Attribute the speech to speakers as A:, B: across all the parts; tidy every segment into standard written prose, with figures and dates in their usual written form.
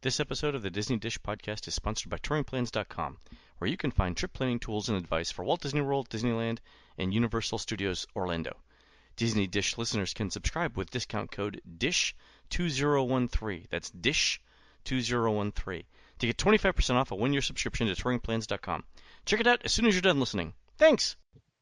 A: This episode of the Disney Dish podcast is sponsored by TouringPlans.com, where you can find trip planning tools and advice for Walt Disney World, Disneyland, and Universal Studios Orlando. Disney Dish listeners can subscribe with discount code DISH2013. That's DISH2013 to get 25% off a one-year subscription to TouringPlans.com. Check it out as soon as you're done listening. Thanks!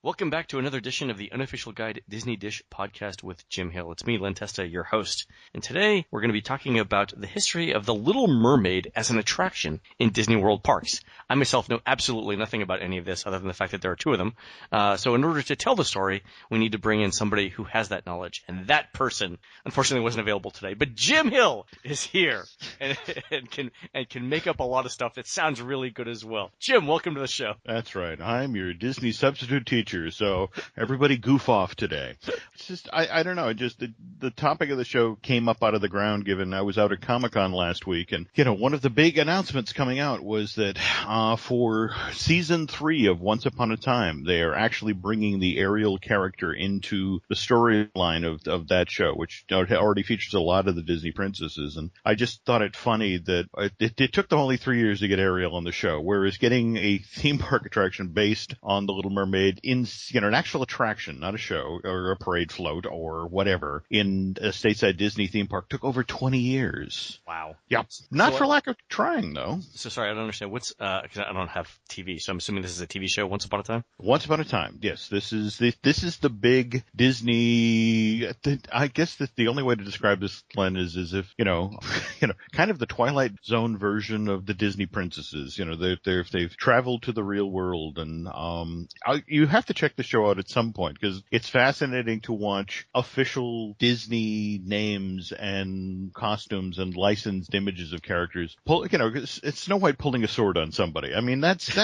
A: Welcome back to another edition of the Unofficial Guide Disney Dish podcast with Jim Hill. It's me, Testa, your host. And today we're going to be talking about the history of the Little Mermaid as an attraction in Disney World parks. I myself know absolutely nothing about any of this other than the fact that there are two of them. So in order to tell the story, we need to bring in somebody who has that knowledge. And that person, unfortunately, wasn't available today. But Jim Hill is here and can make up a lot of stuff that sounds really good as well. Jim, welcome to the show.
B: That's right. I'm your Disney substitute teacher. So everybody goof off today. It's just, I don't know, just the topic of the show came up out of the ground given I was out at Comic-Con last week. And, one of the big announcements coming out was that for season 3 of Once Upon a Time, they are actually bringing the Ariel character into the storyline of that show, which already features a lot of the Disney princesses. And I just thought it funny that it took them only 3 years to get Ariel on the show, whereas getting a theme park attraction based on The Little Mermaid in an actual attraction, not a show or a parade float or whatever, in a stateside Disney theme park took over 20 years.
A: Wow.
B: Yep. Not for lack of trying, though.
A: So sorry, I don't understand. Cause I don't have TV, so I'm assuming this is a TV show, Once Upon a Time?
B: Once Upon a Time, yes. This is the big Disney, I guess that the only way to describe this, Glenn, is as if, kind of the Twilight Zone version of the Disney princesses. They've traveled to the real world, and you have to check the show out at some point because it's fascinating to watch official Disney names and costumes and licensed images of characters pull. It's Snow White pulling a sword on somebody. I mean, that's.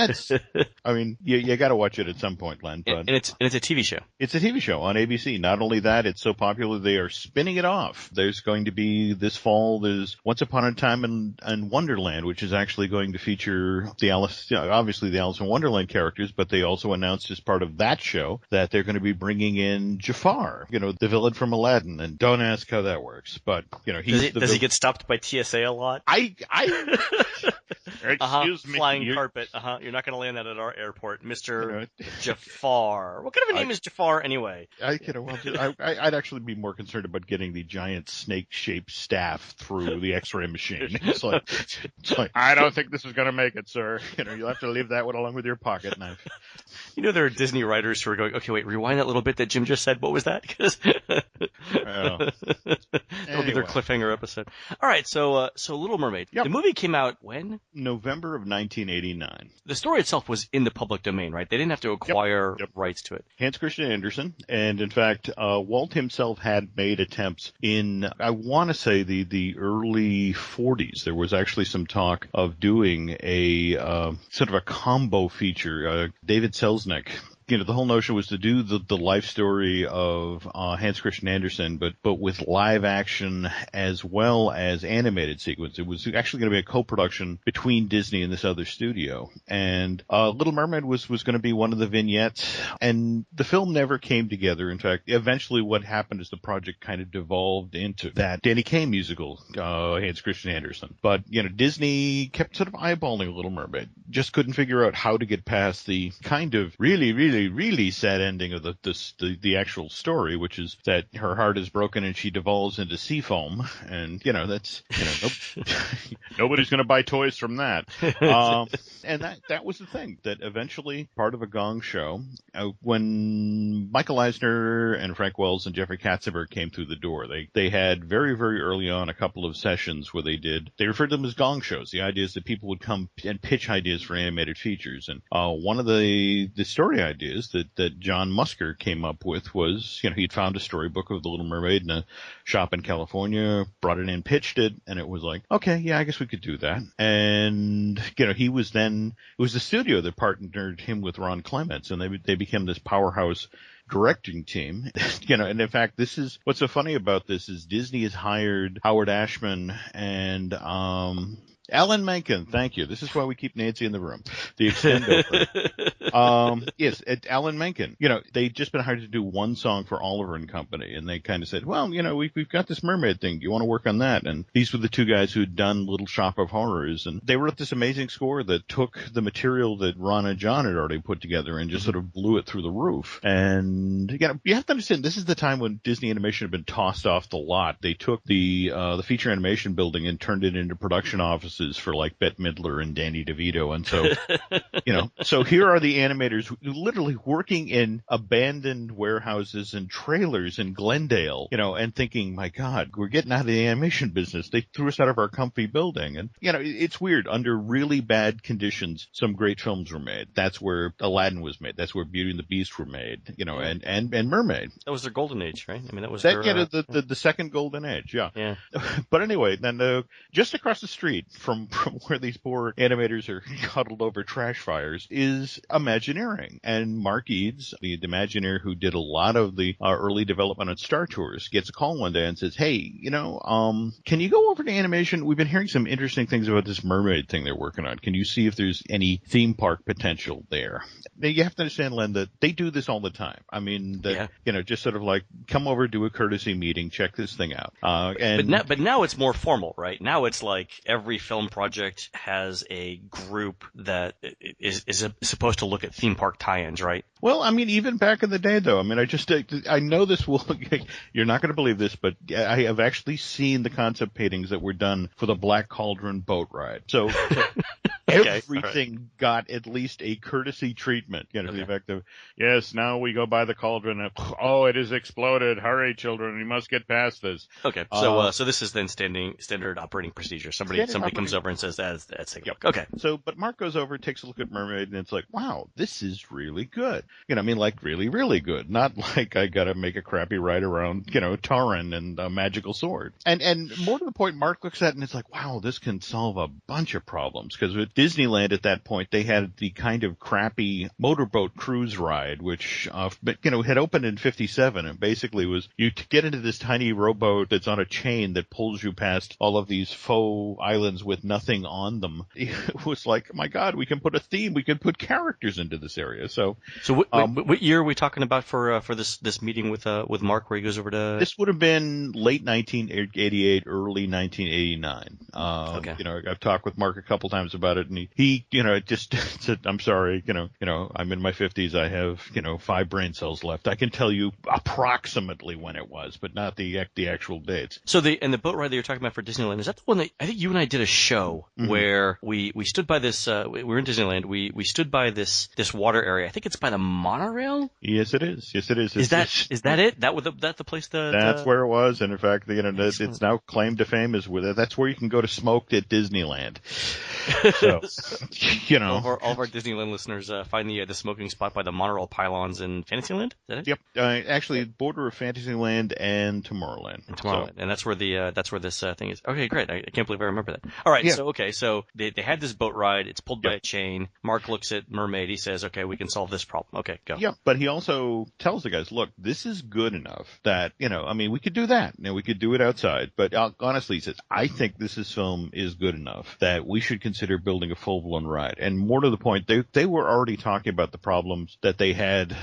B: I mean, you got to watch it at some point, Len. But
A: and it's a TV show.
B: It's a TV show on ABC. Not only that, it's so popular they are spinning it off. There's going to be this fall. There's Once Upon a Time in Wonderland, which is actually going to feature the obviously the Alice in Wonderland characters, but they also announced as part of that show that they're going to be bringing in Jafar, the villain from Aladdin. And don't ask how that works, but
A: does he get stopped by TSA a lot?
B: Excuse me.
A: Flying carpet. You're not going to land that at our airport, Mr. Jafar. What kind of a name is Jafar anyway?
B: I'd actually be more concerned about getting the giant snake-shaped staff through the X-ray machine. It's like I don't think this is going to make it, sir. You'll have to leave that one along with your pocket knife.
A: There are Disney writers who are going, okay, wait, rewind that little bit that Jim just said. What was that? Because that'll be their cliffhanger episode. All right, so Little Mermaid. Yep. The movie came out when?
B: November of 1989.
A: The story itself was in the public domain, right? They didn't have to acquire rights to it.
B: Hans Christian Andersen, and in fact, Walt himself had made attempts in, I want to say, the early 40s. There was actually some talk of doing a sort of a combo feature. David Selznick. The whole notion was to do the life story of Hans Christian Andersen, but with live action as well as animated sequence. It was actually going to be a co-production between Disney and this other studio. And Little Mermaid was going to be one of the vignettes, and the film never came together. In fact, eventually what happened is the project kind of devolved into that Danny Kaye musical, Hans Christian Andersen. But, Disney kept sort of eyeballing Little Mermaid. Just couldn't figure out how to get past the kind of really sad ending of the actual story, which is that her heart is broken and she devolves into sea foam, and that's nobody's going to buy toys from that. And that was the thing that eventually part of a Gong show when Michael Eisner and Frank Wells and Jeffrey Katzenberg came through the door. They had very, very early on a couple of sessions where they referred to them as Gong shows. The idea is that people would come and pitch ideas for animated features, and one of the story ideas that John Musker came up with was, he'd found a storybook of The Little Mermaid in a shop in California, brought it in, pitched it, and it was like, okay, yeah, I guess we could do that. And, it was the studio that partnered him with Ron Clements, and they became this powerhouse directing team. And in fact, this is what's so funny about this is Disney has hired Howard Ashman and Alan Menken, thank you. This is why we keep Nancy in the room. The Extendo. Yes, Alan Menken. They'd just been hired to do one song for Oliver and Company, and they kind of said, well, we've got this mermaid thing. Do you want to work on that? And these were the two guys who'd done Little Shop of Horrors, and they wrote this amazing score that took the material that Ron and John had already put together and just sort of blew it through the roof. And you have to understand, this is the time when Disney Animation had been tossed off the lot. They took the feature animation building and turned it into production offices for like Bette Midler and Danny DeVito, and so so here are the animators literally working in abandoned warehouses and trailers in Glendale, and thinking, my God, we're getting out of the animation business. They threw us out of our comfy building. And, it's weird. Under really bad conditions, some great films were made. That's where Aladdin was made. That's where Beauty and the Beast were made, and Mermaid.
A: That was their golden age, right? I mean, that was
B: the second golden age, yeah.
A: Yeah.
B: But anyway, then just across the street from where these poor animators are huddled over trash fires is Imagineering. And Mark Eads, the Imagineer who did a lot of the early development on Star Tours, gets a call one day and says, hey, can you go over to animation? We've been hearing some interesting things about this mermaid thing they're working on. Can you see if there's any theme park potential there? Now, you have to understand, Len, that they do this all the time. I mean, just sort of like, come over, do a courtesy meeting, check this thing out.
A: But now it's more formal, right? Now it's like every film project has a group that is supposed to look at theme park tie-ins, right?
B: Well, I mean, even back in the day, though, I mean, I know this will, you're not going to believe this, but I have actually seen the concept paintings that were done for the Black Cauldron boat ride. So everything got at least a courtesy treatment, to the effect of, yes, now we go by the cauldron and, oh, it has exploded. Hurry, children, we must get past this.
A: Okay, so this is then standard operating procedure. Somebody comes over and says, that's it. Yep. Okay.
B: So, but Mark goes over, takes a look at Mermaid, and it's like, wow, this is really good. Like really, really good. Not like I gotta make a crappy ride around, Taran and a magical sword. And more to the point, Mark looks at it and it's like, wow, this can solve a bunch of problems. Because with Disneyland at that point, they had the kind of crappy motorboat cruise ride, which, had opened in 57 and basically was you to get into this tiny rowboat that's on a chain that pulls you past all of these faux islands with nothing on them. It was like, my God, we can put a theme, we can put characters into this area. So
A: what year are we talking about for this meeting with Mark where he goes over to?
B: This would have been late 1988, early 1989.
A: Okay.
B: I've talked with Mark a couple times about it, and he just said, I'm sorry, I'm in my 50s. I have, 5 brain cells left. I can tell you approximately when it was, but not the actual dates.
A: So the boat ride that you're talking about for Disneyland, is that the one that I think you and I did a show where we stood by this, we were in Disneyland, we stood by this water area. I think it's by the monorail?
B: Yes, it is. Yes, it is.
A: Is that it? That the place?
B: That's where it was. And in fact, it's now claimed to fame that's where you can go to smoke at Disneyland. So,
A: all of our Disneyland listeners find the smoking spot by the monorail pylons in Fantasyland. Is that it?
B: Yep. Actually, border of Fantasyland and Tomorrowland.
A: And that's where this thing is. Okay, great. I can't believe I remember that. All right. Yeah. So they had this boat ride. It's pulled by a chain. Mark looks at Mermaid. He says, okay, we can solve this problem. Okay, go.
B: Yeah, but he also tells the guys, look, this is good enough that, we could do that. We could do it outside. But honestly, he says, I think this film is good enough that we should consider building a full-blown ride. And more to the point, they were already talking about the problems that they had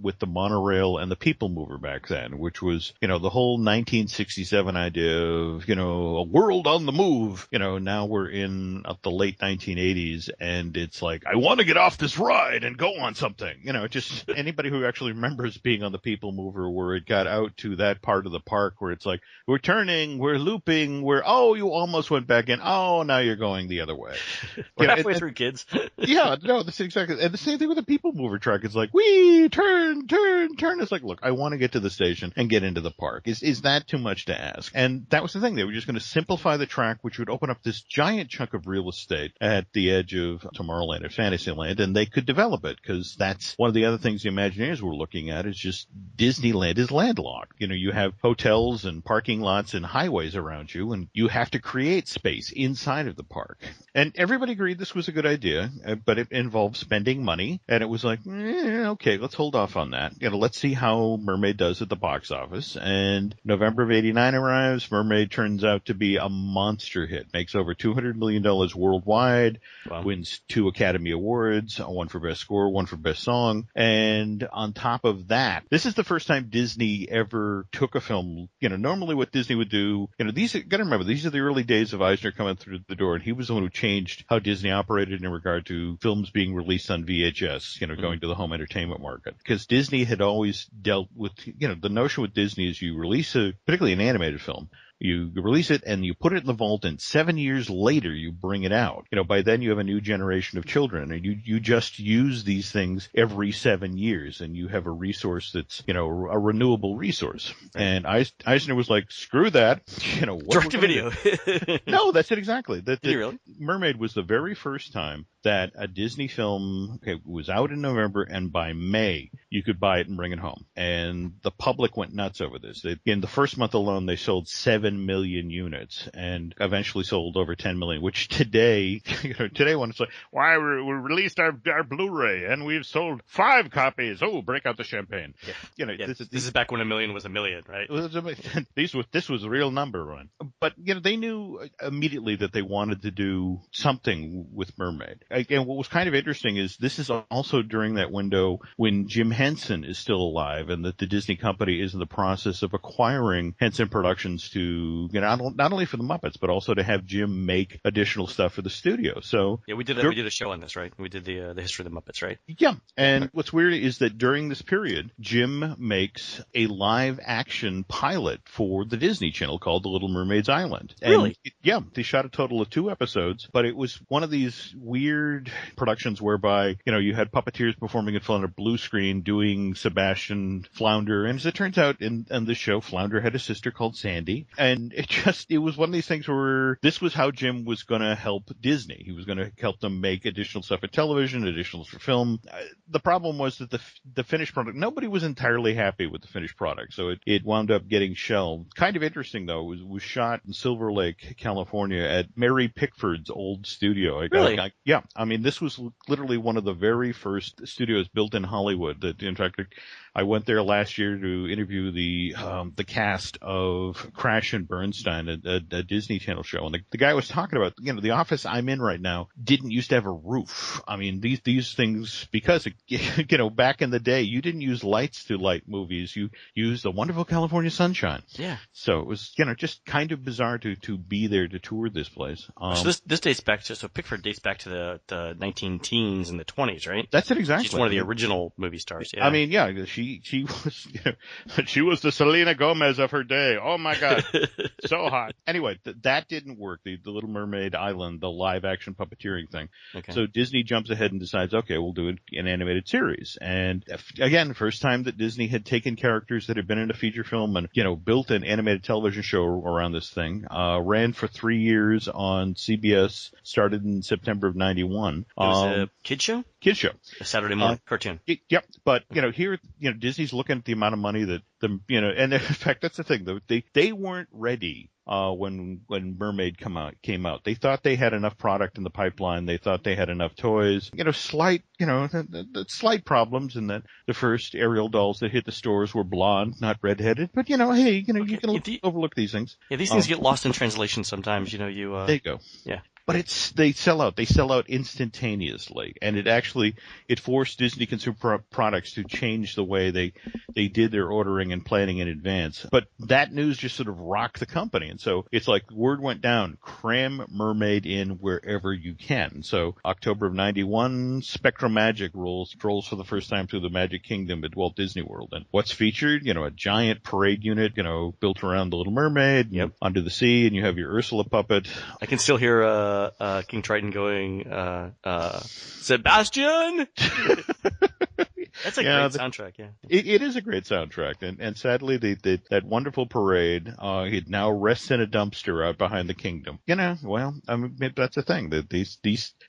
B: with the monorail and the people mover back then, which was, the whole 1967 idea of, a world on the move. Now we're in the late 1980s, and it's like, I want to get off this ride and go on something. Just anybody who actually remembers being on the people mover where it got out to that part of the park where it's like, we're turning, we're looping, you almost went back in. Oh, now you're going the other way.
A: We're halfway through, kids.
B: Yeah, no, that's exactly. And the same thing with the people mover truck. It's like, we turn. It's like, look, I want to get to the station and get into the park. Is that too much to ask? And that was the thing. They were just going to simplify the track, which would open up this giant chunk of real estate at the edge of Tomorrowland or Fantasyland, and they could develop it because that's one of the other things the Imagineers were looking at is just Disneyland is landlocked. You have hotels and parking lots and highways around you, and you have to create space inside of the park. And everybody agreed this was a good idea, but it involved spending money. And it was like, okay, let's hold off on that. Let's see how Mermaid does at the box office. And November of 89 arrives. Mermaid turns out to be a monster hit. Makes over $200 million worldwide.
A: Wow.
B: Wins 2 Academy Awards, one for Best Score, one for Best Song. And on top of that, this is the first time Disney ever took a film. Normally what Disney would do, these, you gotta remember, these are the early days of Eisner coming through the door, and he was the one who changed how Disney operated in regard to films being released on VHS, going to the home entertainment market. Because Disney had always dealt with, the notion with Disney is you release particularly an animated film, you release it and you put it in the vault, and 7 years later you bring it out. By then you have a new generation of children, and you just use these things every 7 years, and you have a resource that's, a renewable resource. And Eisner was like, screw that.
A: Direct to video.
B: No, that's it exactly.
A: Did he really?
B: Mermaid was the very first time that a Disney film was out in November, and by May you could buy it and bring it home. And the public went nuts over this. In the first month alone, they sold 7 million units and eventually sold over 10 million, which today, when it's like, why we released our Blu-ray and we've sold 5 copies. Oh, break out the champagne.
A: Yeah. This is back when a million was a million, right?
B: This was a real number, Ron. But, they knew immediately that they wanted to do something with Mermaid. Again, what was kind of interesting is this is also during that window when Jim Henson is still alive, and that the Disney company is in the process of acquiring Henson Productions to, not only for the Muppets, but also to have Jim make additional stuff for the studio. So
A: yeah, we did a show on this, right? We did the history of the Muppets, right?
B: Yeah. And what's weird is that during this period, Jim makes a live action pilot for the Disney Channel called The Little Mermaid's Island. And
A: really?
B: Yeah. They shot a total of 2 episodes, but it was one of these weird productions whereby, you had puppeteers performing in front of a blue screen doing Sebastian Flounder. And as it turns out, in the show, Flounder had a sister called Sandy. And it was one of these things where this was how Jim was going to help Disney. He was going to help them make additional stuff for television, additional for film. The problem was that the finished product, nobody was entirely happy with the finished product. So it wound up getting shelved. Kind of interesting, though, it was shot in Silver Lake, California at Mary Pickford's old studio.
A: Really?
B: Yeah. I mean, this was literally one of the very first studios built in Hollywood. That, in fact, I went there last year to interview the cast of Crash and Bernstein, a Disney Channel show, and the guy was talking about, the office I'm in right now didn't used to have a roof. I mean, these things, because back in the day, you didn't use lights to light movies. You used the wonderful California sunshine.
A: Yeah.
B: So it was, just kind of bizarre to be there to tour this place.
A: So this dates back to, so Pickford dates back to the 19-teens and the 20s, right?
B: That's it exactly.
A: She's one of the original movie stars. Yeah.
B: I mean, yeah, she was she was the Selena Gomez of her day. Oh my God, so hot. Anyway, that didn't work. The Little Mermaid Island, the live action puppeteering thing.
A: Okay.
B: So Disney jumps ahead and decides, okay, we'll do an animated series. And again, first time that Disney had taken characters that had been in a feature film and built an animated television show around this thing. Ran for 3 years on CBS. Started in September of '91.
A: It was a kid show?
B: Kid show.
A: A Saturday morning cartoon.
B: Yep. But, here, Disney's looking at the amount of money that and in fact, that's the thing, though. They weren't ready, when Mermaid came out. They thought they had enough product in the pipeline. They thought they had enough toys. Slight problems in that the first Ariel dolls that hit the stores were blonde, not redheaded. But, hey, you can overlook these things.
A: Yeah, these things get lost in translation sometimes, There
B: you go.
A: Yeah.
B: But they sell out. They sell out instantaneously, and it forced Disney Consumer Products to change the way they did their ordering and planning in advance. But that news just sort of rocked the company, and so it's like word went down: cram Mermaid in wherever you can. So October of '91, SpectroMagic rolls for the first time through the Magic Kingdom at Walt Disney World, and what's featured? A giant parade unit, built around the Little Mermaid,
A: yep,
B: under the sea, and you have your Ursula puppet.
A: I can still hear King Triton going, Sebastian! That's a great soundtrack, yeah.
B: It is a great soundtrack, and sadly, that wonderful parade, it now rests in a dumpster out behind the kingdom. Well, I mean, that's the thing, that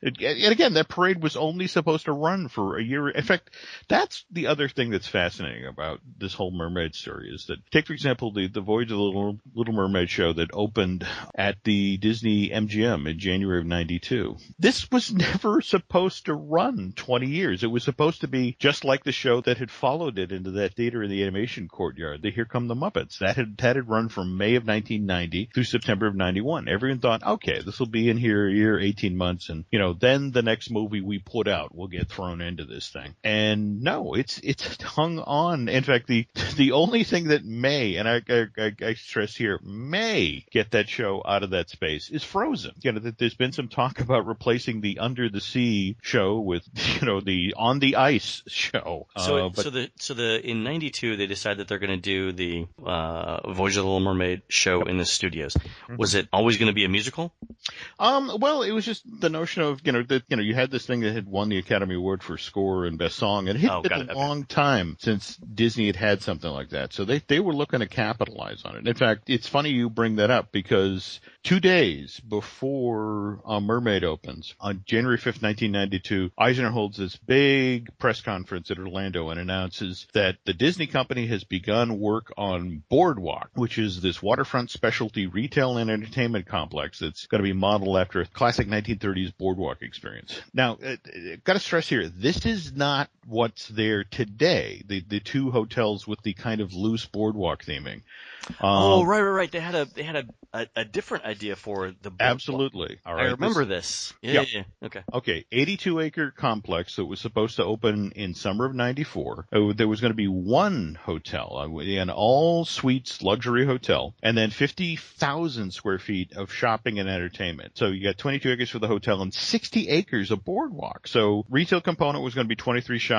B: and again, that parade was only supposed to run for a year. In fact, that's the other thing that's fascinating about this whole mermaid story, is that, take for example, the Voyage of the Little Mermaid show that opened at the Disney MGM in January of '92. This was never supposed to run 20 years. It was supposed to be just like the show that had followed it into that theater in the animation courtyard, the Here Come the Muppets. That had run from May of 1990 through September of 91. Everyone thought, okay, this will be in here a year, 18 months, and then the next movie we put out will get thrown into this thing. And no, it's hung on. In fact, the only thing that may, and I stress here, may get that show out of that space is Frozen. There's been some talk about replacing the Under the Sea show with, the On the Ice show.
A: In '92 they decided that they're going to do the Voyage of the Little Mermaid show in the studios. Mm-hmm. Was it always going to be a musical?
B: Well, it was just the notion of, you had this thing that had won the Academy Award for score and best song, and it had been a long time since Disney had something like that. So they were looking to capitalize on it. In fact, it's funny you bring that up, because 2 days before Mermaid opens, on January 5th, 1992, Eisner holds this big press conference at Orlando and announces that the Disney company has begun work on Boardwalk, which is this waterfront specialty retail and entertainment complex that's going to be modeled after a classic 1930s Boardwalk experience. Now, got to stress here, this is not what's there today, the two hotels with the kind of loose Boardwalk theming.
A: Right. They had a different idea for the Boardwalk.
B: Absolutely. All right.
A: I remember this. Yeah.
B: Okay. 82-acre complex that was supposed to open in summer of '94. There was going to be one hotel, an all-suites luxury hotel, and then 50,000 square feet of shopping and entertainment. So you got 22 acres for the hotel and 60 acres of Boardwalk. So retail component was going to be 23 shops.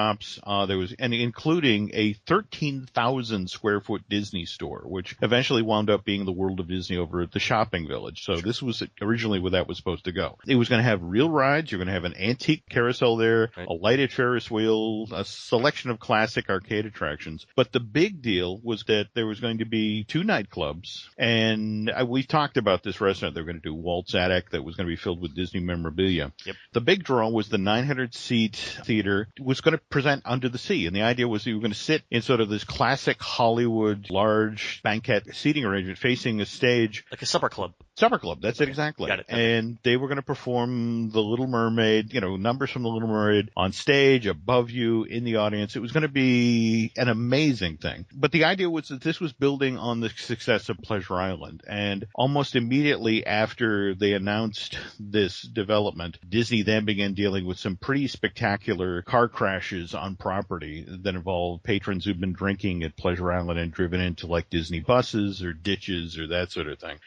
B: And including a 13,000 square foot Disney store, which eventually wound up being the World of Disney over at the shopping village. So this was originally where that was supposed to go. It was going to have real rides. You're going to have an antique carousel there, right, a lighted Ferris wheel, a selection of classic arcade attractions. But the big deal was that there was going to be 2 nightclubs. And we've talked about this restaurant. They were going to do Walt's Attic that was going to be filled with Disney memorabilia. Yep. The big draw was the 900-seat theater was going to present Under the Sea. And the idea was you were going to sit in sort of this classic Hollywood large banquet seating arrangement facing a stage.
A: Like a supper club.
B: Supper club, that's it exactly.
A: Got it.
B: And they were going to perform The Little Mermaid, numbers from The Little Mermaid on stage, above you, in the audience. It was going to be an amazing thing. But the idea was that this was building on the success of Pleasure Island. And almost immediately after they announced this development, Disney then began dealing with some pretty spectacular car crashes on property that involved patrons who'd been drinking at Pleasure Island and driven into like Disney buses or ditches or that sort of thing.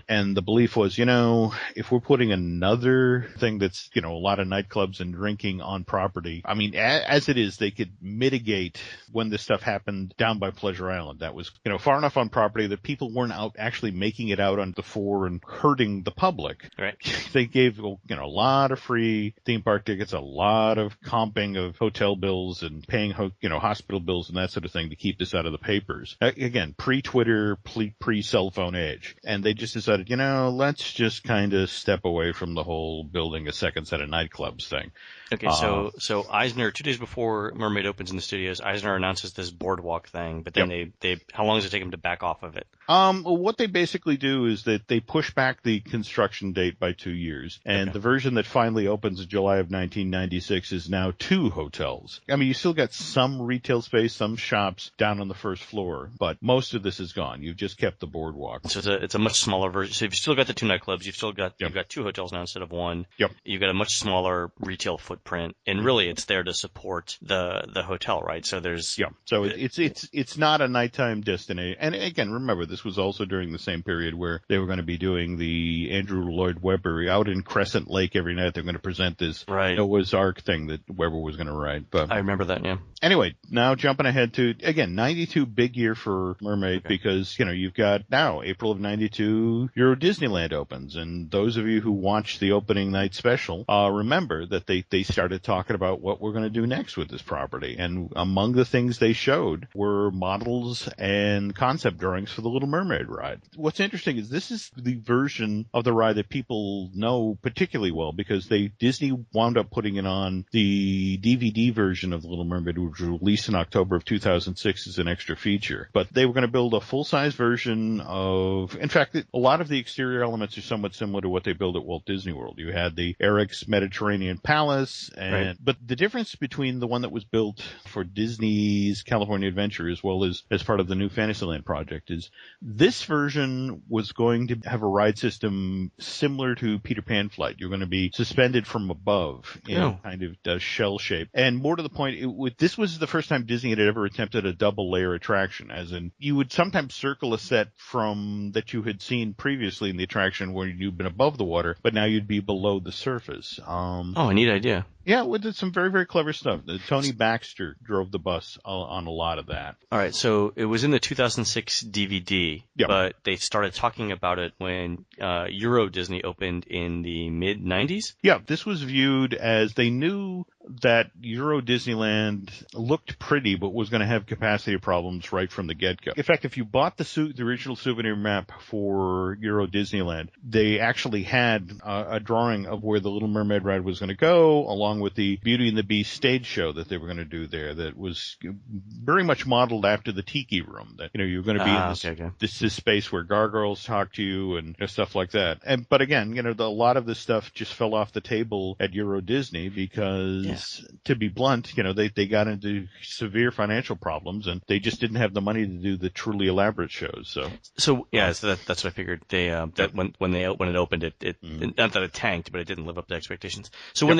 B: And the belief was, if we're putting another thing that's, a lot of nightclubs and drinking on property, I mean, as it is, they could mitigate when this stuff happened down by Pleasure Island. That was, far enough on property that people weren't out actually making it out on the 4 and hurting the public.
A: Right.
B: They gave, a lot of free theme park tickets, a lot of comping of hotel bills and paying, hospital bills and that sort of thing to keep this out of the papers. Again, pre-Twitter, pre-cell phone age. And they just decided, let's just kind of step away from the whole building a second set of nightclubs thing.
A: Okay, so Eisner, 2 days before Mermaid opens in the studios, Eisner announces this Boardwalk thing, but then they how long does it take him to back off of it?
B: What they basically do is that they push back the construction date by 2 years, and the version that finally opens in July of 1996 is now 2 hotels. I mean, you still got some retail space, some shops down on the first floor, but most of this is gone. You've just kept the Boardwalk.
A: So it's a much smaller version. So you've still got the 2 nightclubs, you've got 2 hotels now instead of 1.
B: Yep.
A: You've got a much smaller retail footprint, and really it's there to support the hotel, right? So there's
B: So it's not a nighttime destination. And again, remember, this was also during the same period where they were going to be doing the Andrew Lloyd Webber out in Crescent Lake every night. They're going to present this Noah's Ark thing that Webber was going to write. But
A: I remember that, yeah.
B: Anyway, now jumping ahead to, again, 92, big year for Mermaid because, you've got now April of 92, Euro Disneyland opens. And those of you who watched the opening night special, remember that they started talking about what we're going to do next with this property. And among the things they showed were models and concept drawings for the Little Mermaid ride. What's interesting is this is the version of the ride that people know particularly well because Disney wound up putting it on the DVD version of the Little Mermaid, which was released in October of 2006 as an extra feature. But they were going to build a full-size version of, in fact, a lot of the exterior elements are somewhat similar to what they built at Walt Disney World. You had the Eric's Mediterranean Palace, but the difference between the one that was built for Disney's California Adventure as well as part of the new Fantasyland project is this version was going to have a ride system similar to Peter Pan Flight. You're going to be suspended from above in kind of shell shape. And more to the point, this was the first time Disney had ever attempted a double layer attraction, as in you would sometimes circle a set from that you had seen previously in the attraction where you'd been above the water, but now you'd be below the surface.
A: A neat idea.
B: Yeah, we did some very, very clever stuff. Tony Baxter drove the bus on a lot of that.
A: All right, so it was in the 2006 DVD, but they started talking about it when Euro Disney opened in the mid-90s?
B: Yeah, this was viewed as they knew that Euro Disneyland looked pretty but was going to have capacity problems right from the get-go. In fact, if you bought the original souvenir map for Euro Disneyland, they actually had a drawing of where the Little Mermaid ride was going to go, along with the Beauty and the Beast stage show that they were going to do there that was very much modeled after the Tiki Room. That, you're going to be in this space where gargoyles talk to you and stuff like that. But again, a lot of this stuff just fell off the table at Euro Disney because, to be blunt, they got into severe financial problems and they just didn't have the money to do the truly elaborate shows. So
A: that's what I figured. They that when it opened, it not that it tanked, but it didn't live up to expectations. So when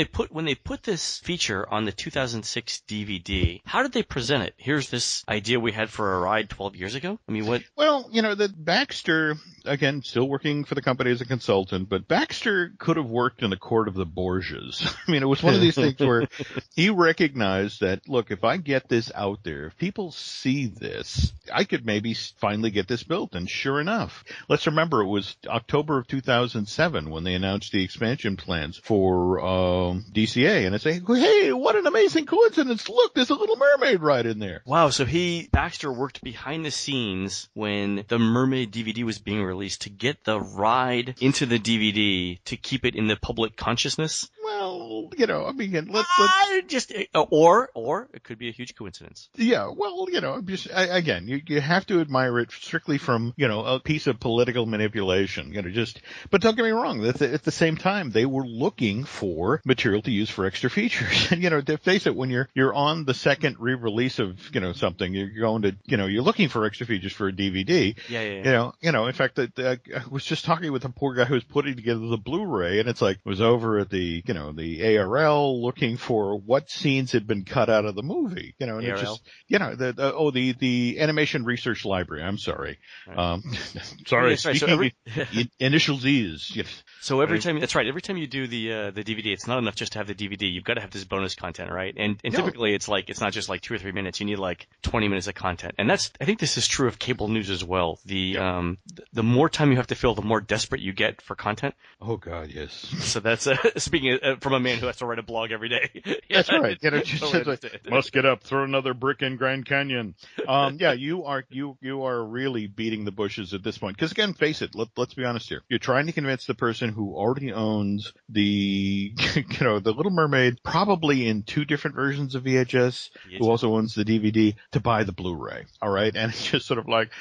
A: they put this feature on the 2006 DVD, how did they present it? Here's this idea we had for a ride 12 years ago. I mean, what?
B: Well, the Baxter, again, still working for the company as a consultant, but Baxter could have worked in the court of the Borgias. I mean, it was one of these things where he recognized that, look, if I get this out there, if people see this, I could maybe finally get this built. And sure enough, let's remember it was October of 2007 when they announced the expansion plans for DCA. And I say, hey, what an amazing coincidence. Look, there's a Little Mermaid ride in there.
A: Wow, so Baxter worked behind the scenes when the Mermaid DVD was being released to get the ride into the DVD to keep it in the public consciousness?
B: Well, I mean,
A: or it could be a huge coincidence.
B: Yeah, well, again, you have to admire it strictly from, a piece of political manipulation, but don't get me wrong, at the same time, they were looking for material to use for extra features. And, to face it, when you're on the second re-release of, something, you're going to, you're looking for extra features for a DVD.
A: Yeah.
B: In fact, I was just talking with a poor guy who was putting together the Blu-ray, and it's like, was over at the ARL looking for what scenes had been cut out of the movie, and it's just, the Animation Research Library. I'm sorry.
A: Right.
B: Sorry.
A: So
B: initial Z's.
A: So every time you do the DVD, it's not enough just to have the DVD. You've got to have this bonus content, right? And typically it's not just like 2 or 3 minutes. You need like 20 minutes of content. And I think this is true of cable news as well. The more time you have to fill, the more desperate you get for content.
B: Oh God, yes.
A: So that's speaking from a man who has to write a blog every day.
B: That's right. Must get up, throw another brick in Grand Canyon. You are really beating the bushes at this point. Because again, face it, let's be honest here. You're trying to convince the person who already owns the the Little Mermaid, probably in 2 different versions of VHS, who also owns the DVD, to buy the Blu-ray. All right, and it's just sort of like,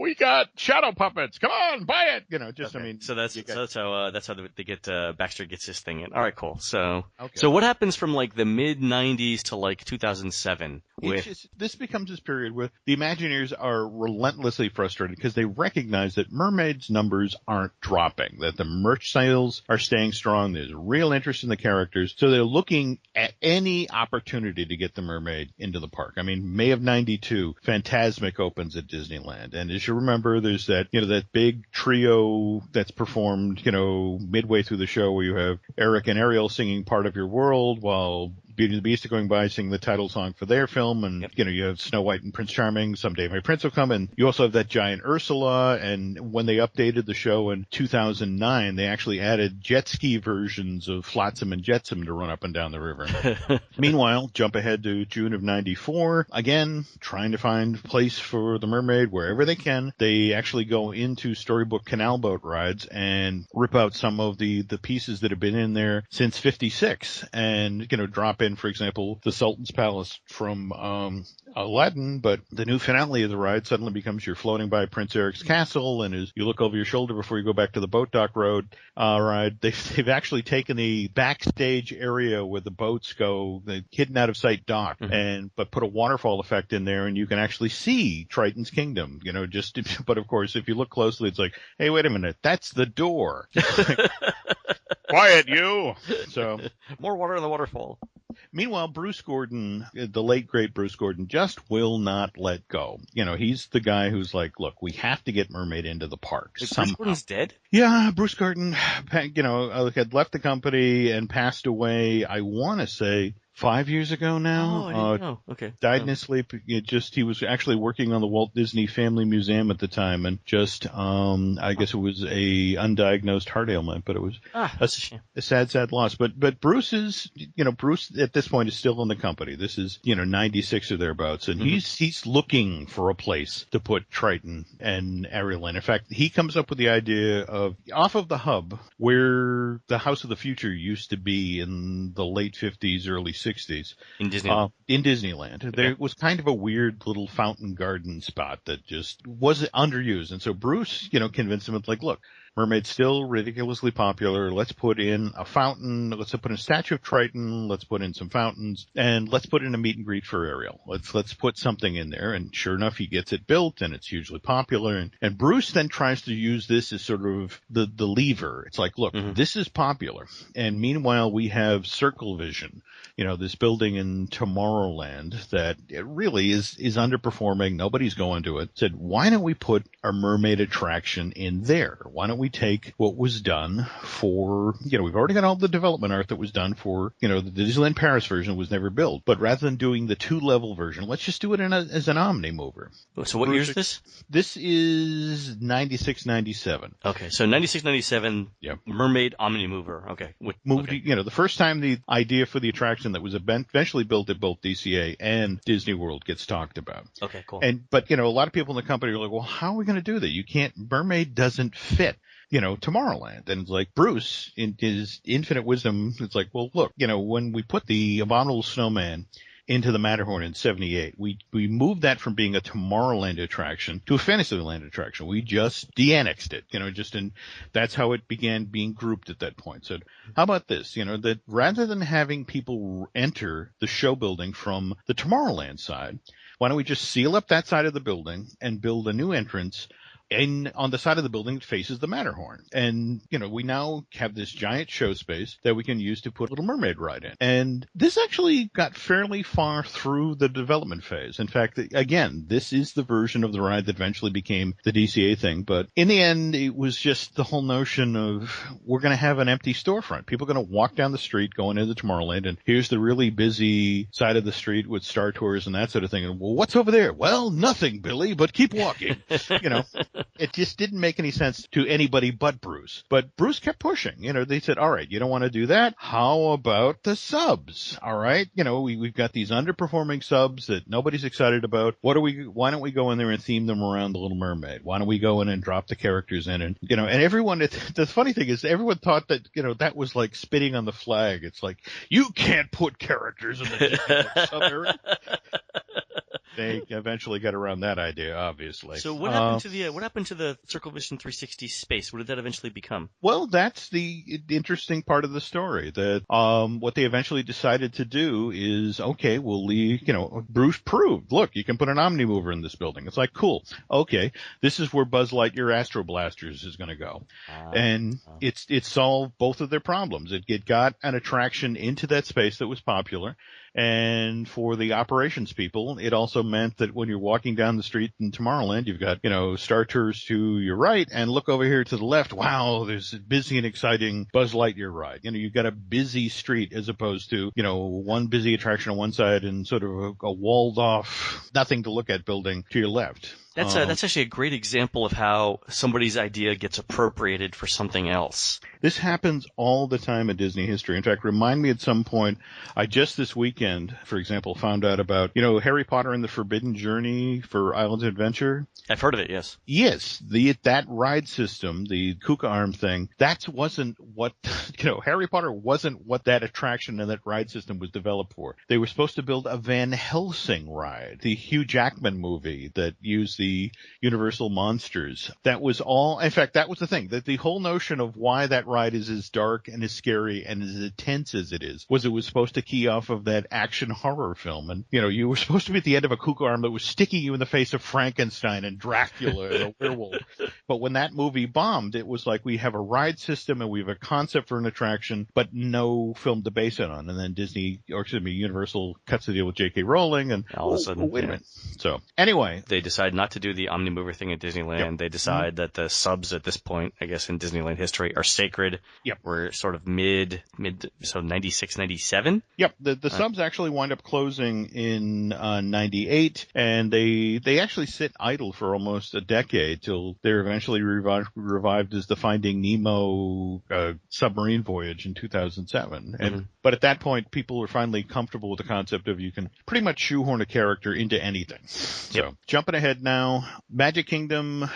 B: we got shadow puppets. Come on, buy it. I mean. So
A: that's how they get Baxter gets his thing in. All right, cool. So what happens from like the mid '90s to like 2007?
B: This becomes this period where the Imagineers are relentlessly frustrated because they recognize that Mermaid's numbers aren't dropping, that the merch sales are staying strong. There's real interest in the characters, so they're looking at any opportunity to get the Mermaid into the park. I mean, May of '92, Fantasmic opens at Disneyland. And as you remember, there's that, that big trio that's performed, midway through the show where you have Eric and Ariel singing Part of Your World while Beauty and the Beast are going by singing the title song for their film. And, you have Snow White and Prince Charming, Someday My Prince Will Come. And you also have that giant Ursula. And when they updated the show in 2009, they actually added jet ski versions of Flotsam and Jetsam to run up and down the river. Meanwhile, jump ahead to June of 94. Again, trying to find a place for the Mermaid wherever they can. They actually go into Storybook canal boat rides and rip out some of the pieces that have been in there since 56 and, drop in, for example, the Sultan's Palace from Aladdin, but the new finale of the ride suddenly becomes you're floating by Prince Eric's castle, and as you look over your shoulder before you go back to the boat dock road ride, they've actually taken the backstage area where the boats go, the hidden out of sight dock, but put a waterfall effect in there, and you can actually see Triton's Kingdom, but of course, if you look closely, it's like, hey, wait a minute, that's the door. Quiet, you! So
A: more water in the waterfall.
B: Meanwhile, Bruce Gordon, the late great Bruce Gordon, just will not let go. He's the guy who's like, look, we have to get Mermaid into the park.
A: Bruce Gordon's dead?
B: Yeah, Bruce Gordon, had left the company and passed away, I want to say, 5 years ago now.
A: Oh, I didn't know. Okay.
B: Died in his sleep. He was actually working on the Walt Disney Family Museum at the time, and just, I guess it was a undiagnosed heart ailment, but it was a sad loss. But Bruce is, Bruce at this point is still in the company. This is, 96 or thereabouts, and he's looking for a place to put Triton and Ariel in. In fact, he comes up with the idea of off of the hub where the House of the Future used to be in the late 50s, early 60s.
A: In Disneyland.
B: In Disneyland. There was kind of a weird little fountain garden spot that just was underused. And so Bruce, convinced him, like, look, Mermaid's still ridiculously popular. Let's put in a fountain. Let's put in a statue of Triton. Let's put in some fountains, and let's put in a meet and greet for Ariel. Let's put something in there. And sure enough, he gets it built, and it's hugely popular. And Bruce then tries to use this as sort of the lever. It's like, look, this is popular. And meanwhile, we have Circle Vision, this building in Tomorrowland that it really is underperforming. Nobody's going to it. Said, why don't we put a Mermaid attraction in there? Why don't we take what was done for, we've already got all the development art that was done for, the Disneyland Paris version was never built. But rather than doing the 2-level version, let's just do it as an Omni mover.
A: So what year is this?
B: This is 96, 97.
A: Okay, so 96, 97, Mermaid Omni mover. Okay.
B: The first time the idea for the attraction that was eventually built at both DCA and Disney World gets talked about.
A: Okay, cool.
B: But a lot of people in the company are like, well, how are we going to do that? You can't, Mermaid doesn't fit. Tomorrowland. And it's like Bruce, in his infinite wisdom, it's like, well, look, when we put the Abominable Snowman into the Matterhorn in 78, we moved that from being a Tomorrowland attraction to a Fantasyland attraction. We just de-annexed it, and that's how it began being grouped at that point. So how about this, that rather than having people enter the show building from the Tomorrowland side, why don't we just seal up that side of the building and build a new entrance on the side of the building that faces the Matterhorn. And, we now have this giant show space that we can use to put Little Mermaid ride in. And this actually got fairly far through the development phase. In fact, again, this is the version of the ride that eventually became the DCA thing. But in the end, it was just the whole notion of we're going to have an empty storefront. People are going to walk down the street going into Tomorrowland, and here's the really busy side of the street with Star Tours and that sort of thing. And, well, what's over there? Well, nothing, Billy, but keep walking. It just didn't make any sense to anybody but Bruce. But Bruce kept pushing. They said, all right, you don't want to do that? How about the subs? All right. We've got these underperforming subs that nobody's excited about. Why don't we go in there and theme them around the Little Mermaid? Why don't we go in and drop the characters in? And, and everyone, the funny thing is everyone thought that, that was like spitting on the flag. It's like, you can't put characters in the sub area. They eventually got around that idea, obviously.
A: So what happened to the Circle Vision 360 space? What did that eventually become?
B: Well, that's the interesting part of the story. That what they eventually decided to do is, okay, we'll leave. Bruce proved, look, you can put an Omni mover in this building. It's like, cool. Okay, this is where Buzz Lightyear Astro Blasters is going to go, and it solved both of their problems. It got an attraction into that space that was popular. And for the operations people, it also meant that when you're walking down the street in Tomorrowland, you've got, Star Tours to your right, and look over here to the left. Wow, there's a busy and exciting Buzz Lightyear ride. You've got a busy street as opposed to, one busy attraction on one side and sort of a walled off, nothing to look at building to your left.
A: That's actually a great example of how somebody's idea gets appropriated for something else.
B: This happens all the time in Disney history. In fact, remind me at some point, I just this weekend, for example, found out about, Harry Potter and the Forbidden Journey for Islands of Adventure.
A: I've heard of it, yes.
B: Yes, that ride system, the Kuka arm thing, that wasn't what, Harry Potter wasn't what that attraction and that ride system was developed for. They were supposed to build a Van Helsing ride, the Hugh Jackman movie that used the Universal monsters. That was all, in fact, that was the thing, that the whole notion of why that ride is as dark and as scary and as intense as it is, was it was supposed to key off of that action horror film. And, you were supposed to be at the end of a Kuka arm that was sticking you in the face of Frankenstein and Dracula and a werewolf. But when that movie bombed, it was like, we have a ride system and we have a concept for an attraction, but no film to base it on. And then Universal cuts the deal with J.K. Rowling and
A: all of a sudden,
B: wait a minute. So anyway,
A: they decide not to do the Omnimover thing at Disneyland. Yep. They decide that the subs at this point, I guess in Disneyland history, are sacred.
B: Yep.
A: We're sort of so 96, 97.
B: Yep. The subs actually wind up closing in 98, and they actually sit idle for almost a decade till they're eventually revived as the Finding Nemo submarine voyage in 2007. And but at that point, people were finally comfortable with the concept of you can pretty much shoehorn a character into anything. So jumping ahead now, Magic Kingdom.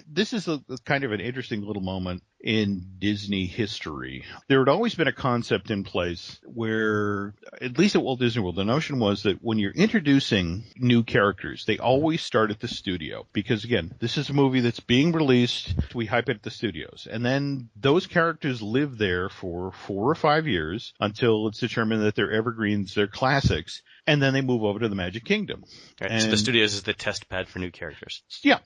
B: This is a kind of an interesting little moment in Disney history. There had always been a concept in place where, at least at Walt Disney World, the notion was that when you're introducing new characters, they always start at the studio. Because again, this is a movie that's being released, we hype it at the studios. And then those characters live there for 4 or 5 years until it's determined that they're evergreens, they're classics. And then they move over to the Magic Kingdom.
A: Right, so the studios is the test pad for new characters.
B: Yeah,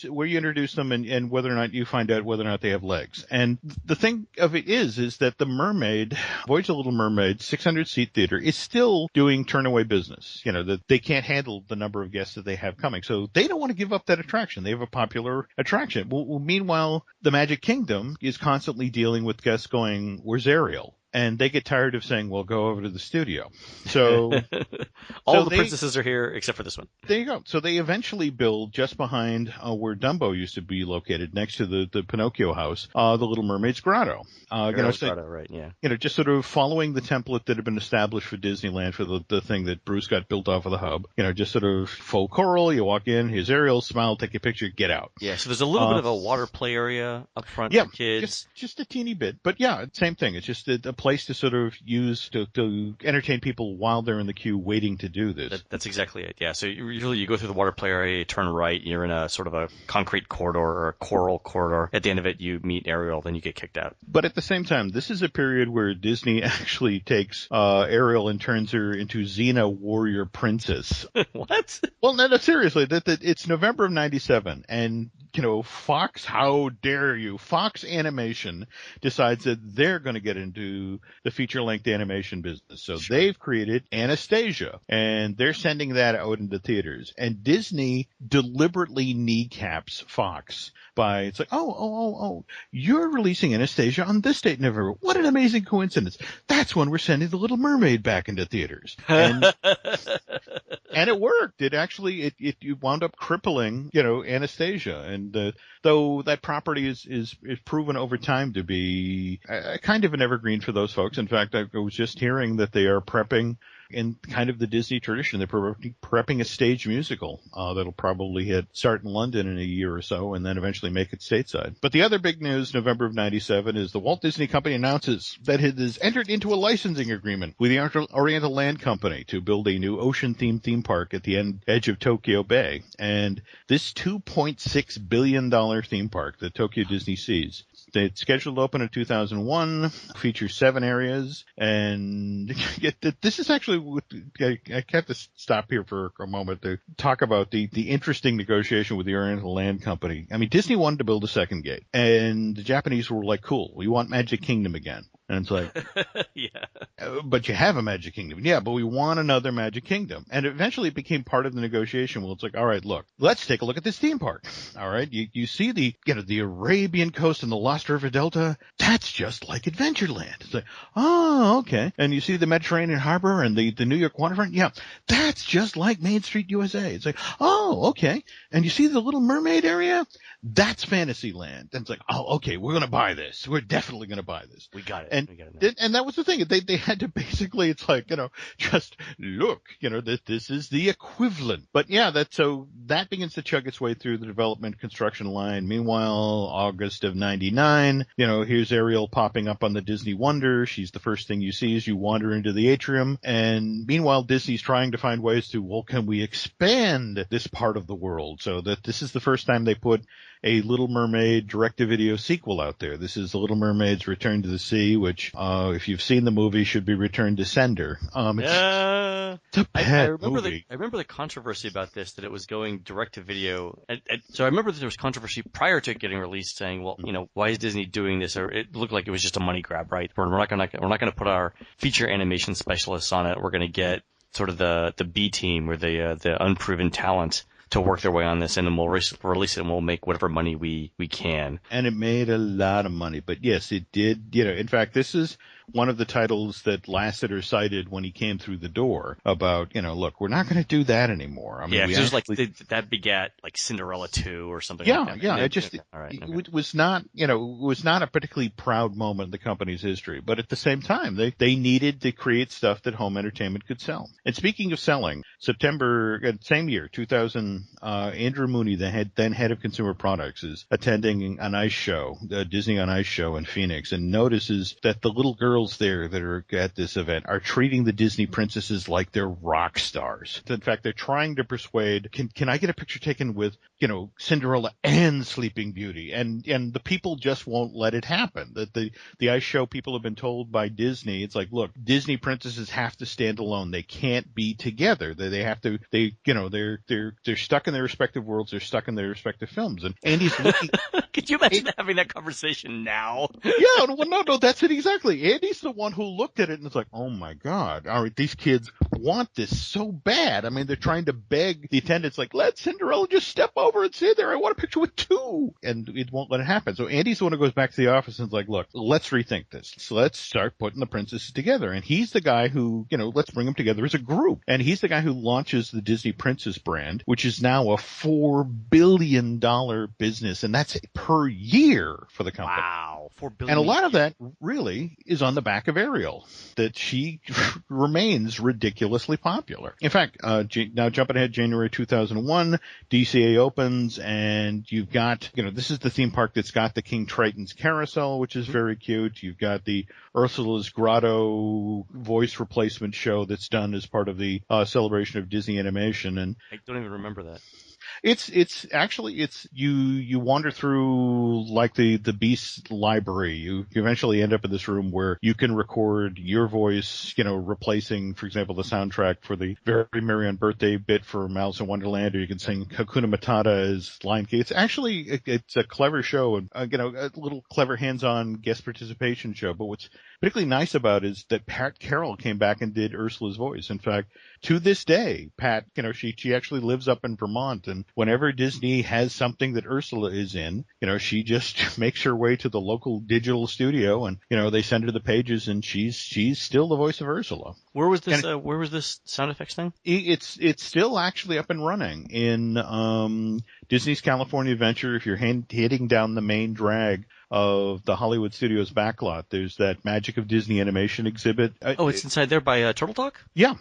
B: where you introduce them and whether or not you find out whether or not they have legs. And the thing of it is that the Mermaid, Voyage of the Little Mermaid, 600-seat theater is still doing turnaway business. That they can't handle the number of guests that they have coming. So they don't want to give up that attraction. They have a popular attraction. Well, meanwhile, the Magic Kingdom is constantly dealing with guests going, "Where's Ariel?" And they get tired of saying, well, go over to the studio. So
A: all the princesses are here except for this one.
B: There you go. So they eventually build just behind where Dumbo used to be located, next to the Pinocchio house, the Little Mermaid's Grotto.
A: Grotto, right, yeah.
B: Just sort of following the template that had been established for Disneyland for the thing that Bruce got built off of the hub. Just sort of faux coral. You walk in, here's Ariel, smile, take a picture, get out.
A: Yeah, so there's a little bit of a water play area up front for kids.
B: Just a teeny bit. But yeah, same thing. It's just a place to sort of use to entertain people while they're in the queue waiting to do this.
A: That's exactly it, yeah. So usually you go through the water play area, you turn right, you're in a sort of a concrete corridor or a coral corridor. At the end of it, you meet Ariel, then you get kicked out.
B: But at the same time, this is a period where Disney actually takes Ariel and turns her into Xena Warrior Princess.
A: What?
B: Well, no, seriously, it's November of 97, and Fox, how dare you? Fox Animation decides that they're going to get into the feature-length animation business. So they've created Anastasia, and they're sending that out into theaters. And Disney deliberately kneecaps Fox by, it's like, oh, you're releasing Anastasia on this date in November. What an amazing coincidence. That's when we're sending The Little Mermaid back into theaters. And, and it worked. It actually, it wound up crippling, Anastasia. And though that property is proven over time to be a kind of an evergreen for those folks. In fact, I was just hearing that they are prepping in kind of the Disney tradition. They're prepping a stage musical that'll probably start in London in a year or so and then eventually make it stateside. But the other big news, November of 97, is the Walt Disney Company announces that it has entered into a licensing agreement with the Oriental Land Company to build a new ocean-themed theme park at the edge of Tokyo Bay. And this $2.6 billion theme park that Tokyo Disney sees, it's scheduled to open in 2001, features 7 areas, and this is actually, I have to stop here for a moment to talk about the interesting negotiation with the Oriental Land Company. I mean, Disney wanted to build a second gate, and the Japanese were like, cool, we want Magic Kingdom again. And it's like,
A: Yeah.
B: but you have a Magic Kingdom. Yeah, but we want another Magic Kingdom. And eventually it became part of the negotiation. Well, it's like, all right, look, let's take a look at this theme park. All right. You see the Arabian coast and the Lost River Delta. That's just like Adventureland. It's like, oh, okay. And you see the Mediterranean Harbor and the New York waterfront. Yeah, that's just like Main Street USA. It's like, oh, okay. And you see the Little Mermaid area? That's Fantasyland. And it's like, oh, okay, we're going to buy this. We're definitely going to buy this.
A: We got it.
B: And,
A: we got it now.
B: and that was the thing. They had to basically, it's like, just look, this is the equivalent. But yeah, so that begins to chug its way through the development construction line. Meanwhile, August of 99, here's Ariel popping up on the Disney Wonder. She's the first thing you see as you wander into the atrium. And meanwhile, Disney's trying to find ways to, well, can we expand this part of the world? So that this is the first time they put a Little Mermaid direct-to-video sequel out there. This is The Little Mermaid's Return to the Sea, which, if you've seen the movie, should be Return to Sender. It's a bad movie.
A: I remember the controversy about this, that it was going direct-to-video. So I remember that there was controversy prior to it getting released saying, well, why is Disney doing this? Or it looked like it was just a money grab, right? We're not going to put our feature animation specialists on it. We're going to get sort of the B team or the unproven talent to work their way on this, and then we'll release it and we'll make whatever money we can.
B: And it made a lot of money. But yes, it did. In fact, this is one of the titles that Lasseter cited when he came through the door about, look, we're not going to do that anymore. I mean,
A: it was like that begat like Cinderella 2 or something
B: like
A: that.
B: Yeah, it was not, it was not a particularly proud moment in the company's history. But at the same time, they needed to create stuff that home entertainment could sell. And speaking of selling, same year, 2000, Andrew Mooney, the then head of consumer products, is attending an ice show, the Disney on Ice show in Phoenix, and notices that the little girls there that are at this event are treating the Disney princesses like they're rock stars. In fact, they're trying to persuade, can I get a picture taken with, Cinderella and Sleeping Beauty? And the people just won't let it happen. That the ice show people have been told by Disney, it's like, look, Disney princesses have to stand alone. They can't be together. They have to, they're stuck in their respective worlds. They're stuck in their respective films. And Andy's looking.
A: Could you imagine having that conversation now?
B: Yeah, no, that's it exactly. Andy's the one who looked at it and it's like, oh my God, all right, these kids want this so bad. I mean, they're trying to beg the attendants, like, let Cinderella just step over and sit there. I want a picture with two. And it won't let it happen. So Andy's the one who goes back to the office and is like, look, let's rethink this. So let's start putting the princesses together. And he's the guy who, let's bring them together as a group. And he's the guy who launches the Disney Princess brand, which is now a $4 billion business. And that's per year for the company.
A: Wow. $4 billion.
B: And a lot of that really is on the back of Ariel, that she remains ridiculously popular. In fact, now jumping ahead, January 2001, DCA opens, and you've got, this is the theme park that's got the King Triton's Carousel, which is very cute. You've got the Ursula's Grotto voice replacement show that's done as part of the celebration of Disney animation. And
A: I don't even remember that.
B: It's actually you wander through like the Beast library. You eventually end up in this room where you can record your voice, replacing, for example, the soundtrack for the Very Merry on Birthday bit for Alice in Wonderland, or you can sing Hakuna Matata as Lion King. It's a clever show, and a little clever hands-on guest participation show. But what's particularly nice about it is that Pat Carroll came back and did Ursula's voice. In fact, to this day, Pat, she actually lives up in Vermont, and whenever Disney has something that Ursula is in, she just makes her way to the local digital studio, and they send her the pages, and she's still the voice of Ursula.
A: Where was this? Where was this sound effects thing?
B: It's still actually up and running in Disney's California Adventure. If you're heading down the main drag of the Hollywood Studios backlot, there's that Magic of Disney animation exhibit.
A: It's inside there by Turtle Talk?
B: Yeah.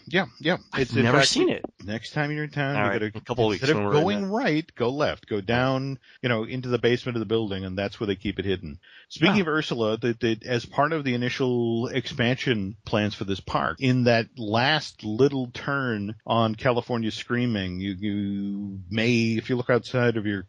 A: I've never seen it.
B: Next time you're in town,
A: all
B: you
A: right,
B: gotta,
A: a couple of weeks.
B: Instead of going right, go left. Go down, into the basement of the building, and that's where they keep it hidden. Speaking of Ursula, as part of the initial expansion plans for this park, in that last little turn on California Screaming, you may, if you look outside of your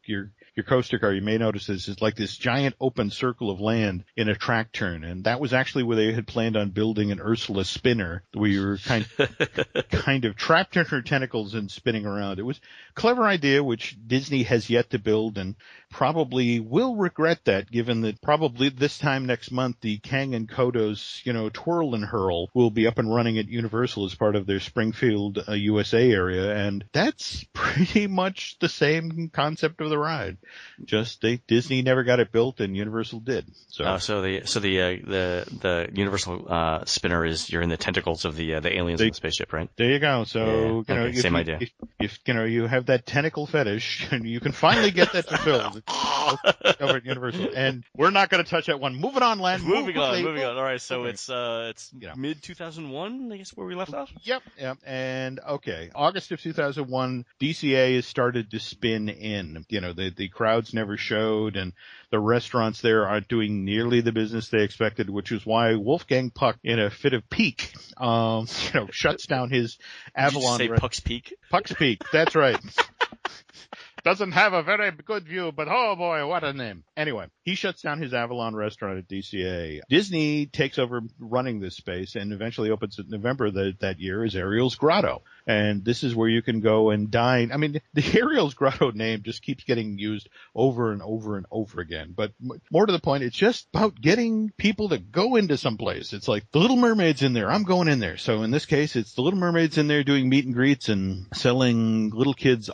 B: coaster car, you may notice it's like this giant open circle of land in a track turn. And that was actually where they had planned on building an Ursula spinner, where you were kind of trapped in her tentacles and spinning around. It was a clever idea, which Disney has yet to build. And probably will regret that, given that probably this time next month, the Kang and Kodo's, Twirl and Hurl will be up and running at Universal as part of their Springfield, USA area. And that's pretty much the same concept of the ride. Just Disney never got it built and Universal did.
A: So the Universal spinner is you're in the tentacles of the aliens in the spaceship, right?
B: There you go. So
A: same idea.
B: If you have that tentacle fetish, you can finally get that fulfilled over at Universal. And we're not going to touch that one. Moving on, Len.
A: Moving on. All right. So it's mid 2001, I guess, where we left off.
B: Yep. And okay, August of 2001, DCA has started to spin in. The crowds never showed, and the restaurants there aren't doing nearly the business they expected, which is why Wolfgang Puck, in a fit of pique, shuts down his Avalon.
A: Did you say Puck's Peak?
B: Puck's Peak. That's right. Doesn't have a very good view, but oh boy, what a name. Anyway, he shuts down his Avalon restaurant at DCA. Disney takes over running this space and eventually opens it in November that year as Ariel's Grotto. And this is where you can go and dine. I mean, the Ariel's Grotto name just keeps getting used over and over and over again. But more to the point, it's just about getting people to go into some place. It's like the Little Mermaid's in there. I'm going in there. So in this case, it's the Little Mermaid's in there doing meet and greets and selling little kids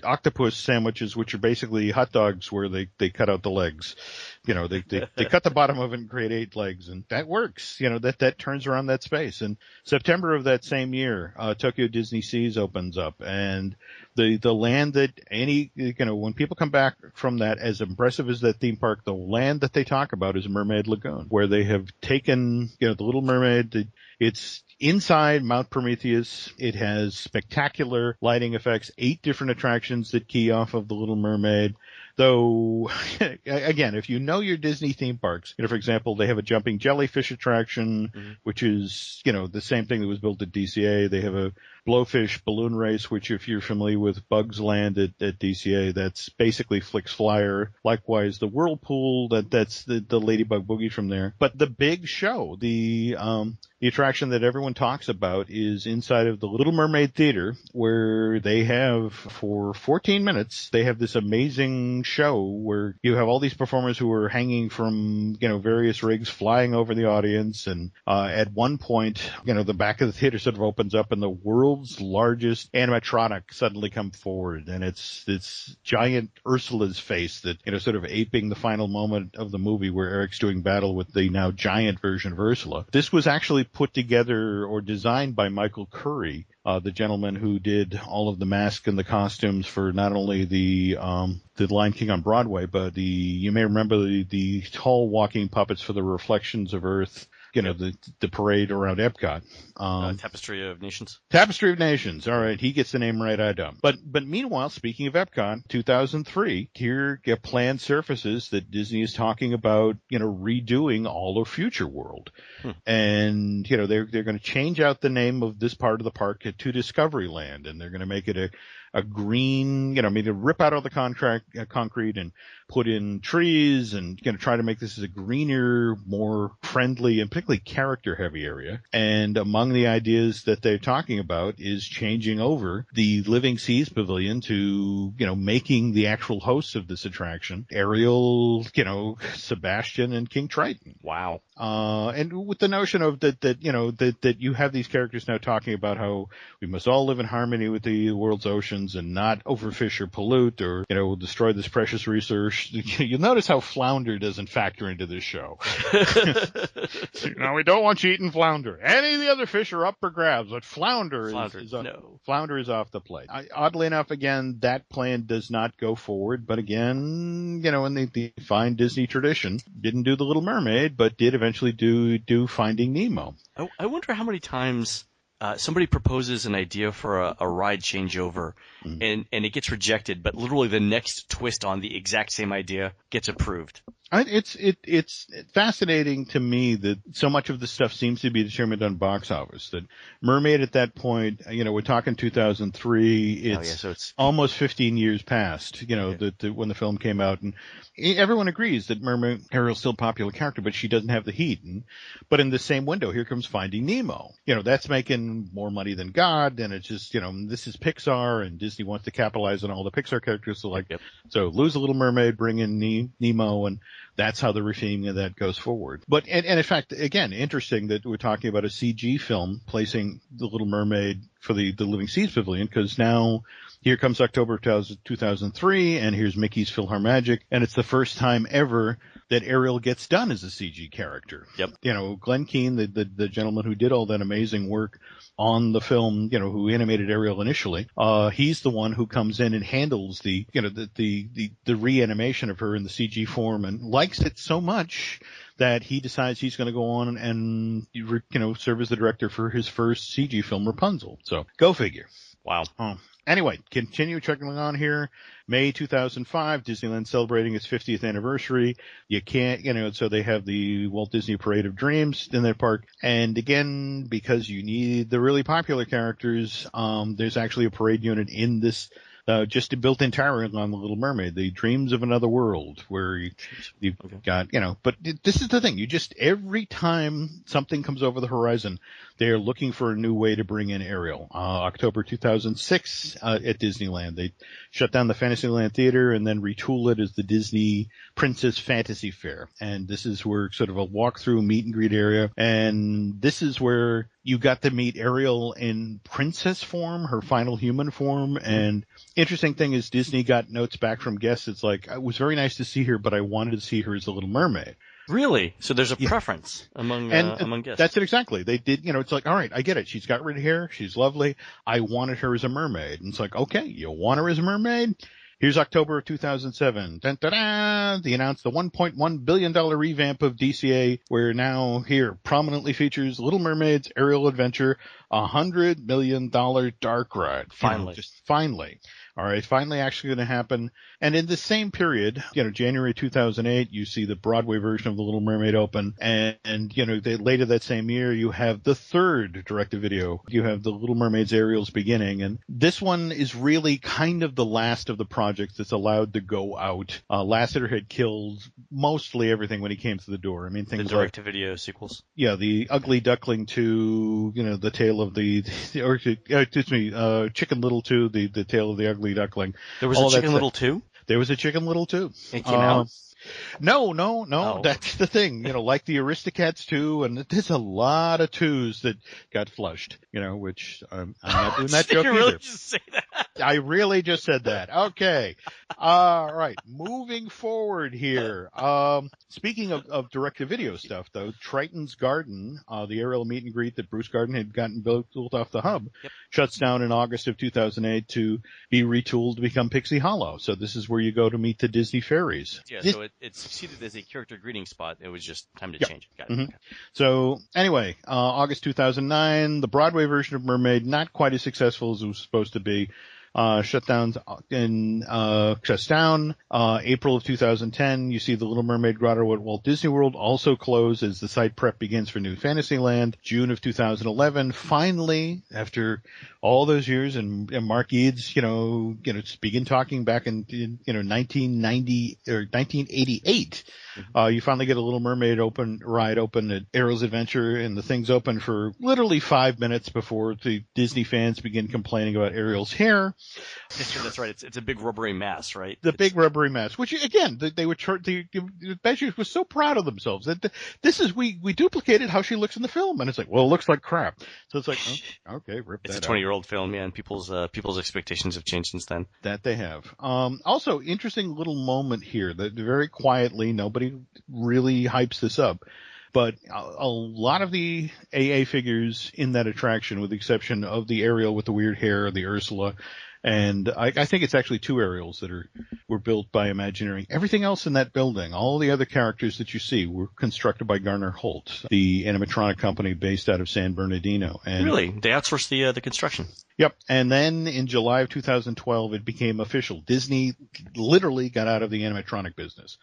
B: octopus sandwiches, which are basically hot dogs where they cut out the legs. They cut the bottom of it and create 8 legs, and that works. That turns around that space. And September of that same year, Tokyo Disney Seas opens up, and the land that when people come back from that, as impressive as that theme park, the land that they talk about is Mermaid Lagoon, where they have taken, the Little Mermaid, it's inside Mount Prometheus. It has spectacular lighting effects, 8 different attractions that key off of the Little Mermaid. Though, again, if you know your Disney theme parks, for example, they have a jumping jellyfish attraction, which is, the same thing that was built at DCA. They have a blowfish balloon race, which if you're familiar with Bugs Land at DCA, that's basically Flick's Flyer. Likewise, the Whirlpool, that's the Ladybug Boogie from there. But the big show, the attraction that everyone talks about is inside of the Little Mermaid Theater, where they have, for 14 minutes, they have this amazing show where you have all these performers who are hanging from, various rigs flying over the audience. And at one point, the back of the theater sort of opens up and the world's largest animatronic suddenly come forward. And it's giant Ursula's face that, sort of aping the final moment of the movie where Eric's doing battle with the now giant version of Ursula. This was actually put together or designed by Michael Curry, the gentleman who did all of the masks and the costumes for not only the Lion King on Broadway, but you may remember the tall walking puppets for the Reflections of Earth, the parade around Epcot.
A: Tapestry of Nations.
B: Tapestry of Nations. All right. He gets the name right. I don't. But meanwhile, speaking of Epcot, 2003, here get planned surfaces that Disney is talking about, redoing all of Future World. And, they're going to change out the name of this part of the park to Discovery Land, and they're going to make it a green, maybe rip out all the concrete and put in trees and try to make this as a greener, more friendly, and particularly character-heavy area. And among the ideas that they're talking about is changing over the Living Seas Pavilion to, making the actual hosts of this attraction Ariel, Sebastian, and King Triton.
A: Wow.
B: And with the notion of that you have these characters now talking about how we must all live in harmony with the world's oceans and not overfish or pollute or, destroy this precious resource. You'll notice how flounder doesn't factor into this show. We don't want you eating flounder. Any of the other fish are up for grabs, but flounder is off the plate. Oddly enough, again, that plan does not go forward. But again, in the fine Disney tradition, didn't do The Little Mermaid, but did eventually do Finding Nemo.
A: I wonder how many times somebody proposes an idea for a ride changeover, and it gets rejected, but literally the next twist on the exact same idea gets approved.
B: It's fascinating to me that so much of the stuff seems to be determined on box office. That Mermaid at that point, we're talking 2003. It's almost 15 years past, when the film came out, and everyone agrees that Mermaid Ariel's still a popular character, but she doesn't have the heat. But in the same window, here comes Finding Nemo. That's making more money than God, and it's just, this is Pixar, and Disney wants to capitalize on all the Pixar characters. So
A: Yep.
B: so lose a Little Mermaid, bring in Nemo, and that's how the reframing of that goes forward. But, and in fact, again, interesting that we're talking about a CG film placing the Little Mermaid for the Living Seas Pavilion, because now here comes October 2003, and here's Mickey's PhilharMagic, and it's the first time ever that Ariel gets done as a CG character.
A: Yep.
B: You know, Glenn Keane, the gentleman who did all that amazing work on the film, you know, who animated Ariel initially, he's the one who comes in and handles the reanimation of her in the CG form, and likes it so much that he decides he's going to go on and, you know, serve as the director for his first CG film, Rapunzel. So go figure.
A: Wow.
B: Anyway, continue checking on here. May 2005, Disneyland celebrating its 50th anniversary. You can't, you know, so they have the Walt Disney Parade of Dreams in their park. And again, because you need the really popular characters, there's actually a parade unit in this, just built entirely on the Little Mermaid, the Dreams of Another World, where you've got, you know, but this is the thing. You just, every time something comes over the horizon, they're looking for a new way to bring in Ariel. October 2006, at Disneyland, they shut down the Fantasyland Theater and then retool it as the Disney Princess Fantasy Fair. And this is where sort of a walkthrough meet and greet area. And this is where you got to meet Ariel in princess form, her final human form. And interesting thing is Disney got notes back from guests. It's like, it was very nice to see her, but I wanted to see her as a Little Mermaid.
A: Really? So there's a preference among guests.
B: That's it exactly. They did, you know, it's like, all right, I get it. She's got red hair. She's lovely. I wanted her as a mermaid. And it's like, okay, you want her as a mermaid? Here's October of 2007. Dun, dun, dun. They announced the $1.1 billion revamp of DCA, where now here prominently features Little Mermaid's Ariel Adventure, $100 million dark ride.
A: Finally.
B: You know, just finally. All right, finally actually going to happen. And in the same period, you know, January 2008, you see the Broadway version of The Little Mermaid open. And you know, later that same year, you have the third direct-to-video. You have The Little Mermaid's Ariel's Beginning. And this one is really kind of the last of the projects that's allowed to go out. Lasseter had killed mostly everything when he came through the door. I mean, things
A: the direct-to-video sequels.
B: Yeah, the Ugly Duckling 2, you know, the Tale of Chicken Little 2, the Tale of the Ugly Duckling.
A: There was a Chicken Little 2?
B: There was a Chicken Little 2.
A: It came out?
B: No.
A: Oh.
B: That's the thing. You know, like the Aristocats 2, and there's a lot of 2s that got flushed, you know, which I'm not doing that joke
A: you
B: either.
A: really just say that?
B: I really just said that. Okay. All right. Moving forward here. Speaking of direct-to-video stuff, though, Triton's Garden, the Ariel meet and greet that Bruce Garden had gotten built off the hub, shuts down in August of 2008 to be retooled to become Pixie Hollow. So this is where you go to meet the Disney fairies.
A: Yeah, so it succeeded as a character greeting spot. It was just time to change. Got it.
B: Mm-hmm. Okay. So anyway, August 2009, the Broadway version of Mermaid, not quite as successful as it was supposed to be. Shuts down. April of 2010, you see the Little Mermaid Grotto at Walt Disney World also closed as the site prep begins for New Fantasyland. June of 2011, finally, after all those years, and Mark Eads, you know, begin talking back in 1990 or 1988. You finally get a Little Mermaid ride open at Ariel's Adventure, and the thing's open for literally 5 minutes before the Disney fans begin complaining about Ariel's hair.
A: That's right. It's a big rubbery mass, right?
B: Big rubbery mass, which again, they would the Badgers was so proud of themselves that this is, we duplicated how she looks in the film, and it's like, well, it looks like crap. So it's like, okay, rip that out.
A: It's a 20-year-old film, yeah, and people's expectations have changed since then.
B: That they have. Also, interesting little moment here that very quietly, nobody really hypes this up, but a lot of the AA figures in that attraction, with the exception of the Ariel with the weird hair, the Ursula, and I think it's actually 2 Ariels that were built by Imagineering. Everything else in that building, all the other characters that you see, were constructed by Garner Holt, the animatronic company based out of San Bernardino. And
A: really? They outsourced the construction?
B: Yep. And then in July of 2012, it became official. Disney literally got out of the animatronic business.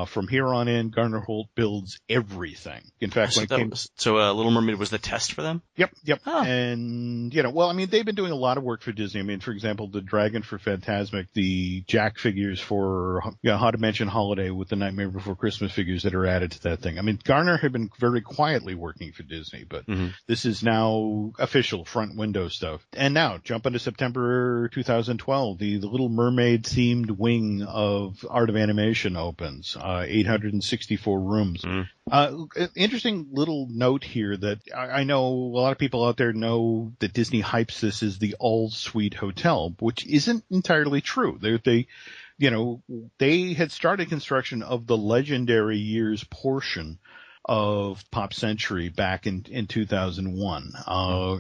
B: From here on in, Garner Holt builds everything. In fact,
A: Little Mermaid was the test for them?
B: Yep.
A: Oh.
B: And, well, I mean, they've been doing a lot of work for Disney. I mean, for example, the Dragon for Fantasmic, the Jack figures for Haunted Mansion Holiday with the Nightmare Before Christmas figures that are added to that thing. I mean, Garner had been very quietly working for Disney, but this is now official front window stuff. And now, jump into September 2012, the Little Mermaid themed wing of Art of Animation opens, 864 rooms. Interesting little note here that I know a lot of people out there know that Disney hypes this as the all-suite hotel, which isn't entirely true. They had started construction of the legendary years portion of Pop Century back in 2001.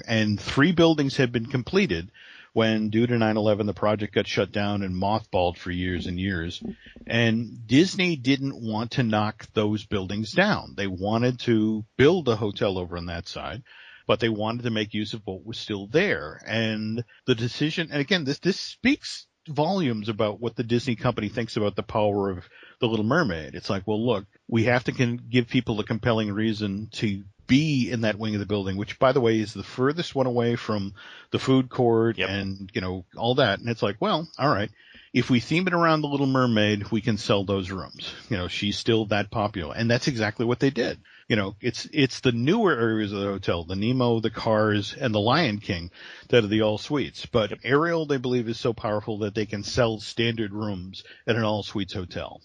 B: And 3 buildings had been completed when, due to 9/11, the project got shut down and mothballed for years and years. And Disney didn't want to knock those buildings down. They wanted to build a hotel over on that side, but they wanted to make use of what was still there. And the decision, and again, this speaks volumes about what the Disney company thinks about the power of The Little Mermaid. It's like, well, look, we have to give people a compelling reason to be in that wing of the building, which, by the way, is the furthest one away from the food court and, all that. And it's like, well, all right, if we theme it around The Little Mermaid, we can sell those rooms. She's still that popular. And that's exactly what they did. It's the newer areas of the hotel, the Nemo, the Cars, and the Lion King that are the all suites. But Ariel, they believe, is so powerful that they can sell standard rooms at an all suites hotel.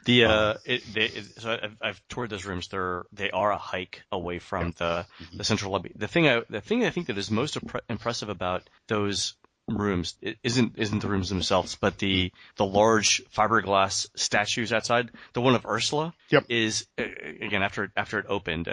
A: So I've toured those rooms. They are a hike away from the central lobby. The thing I think that is most impressive about those rooms isn't the rooms themselves, but the large fiberglass statues outside. The one of Ursula is, again, after it opened,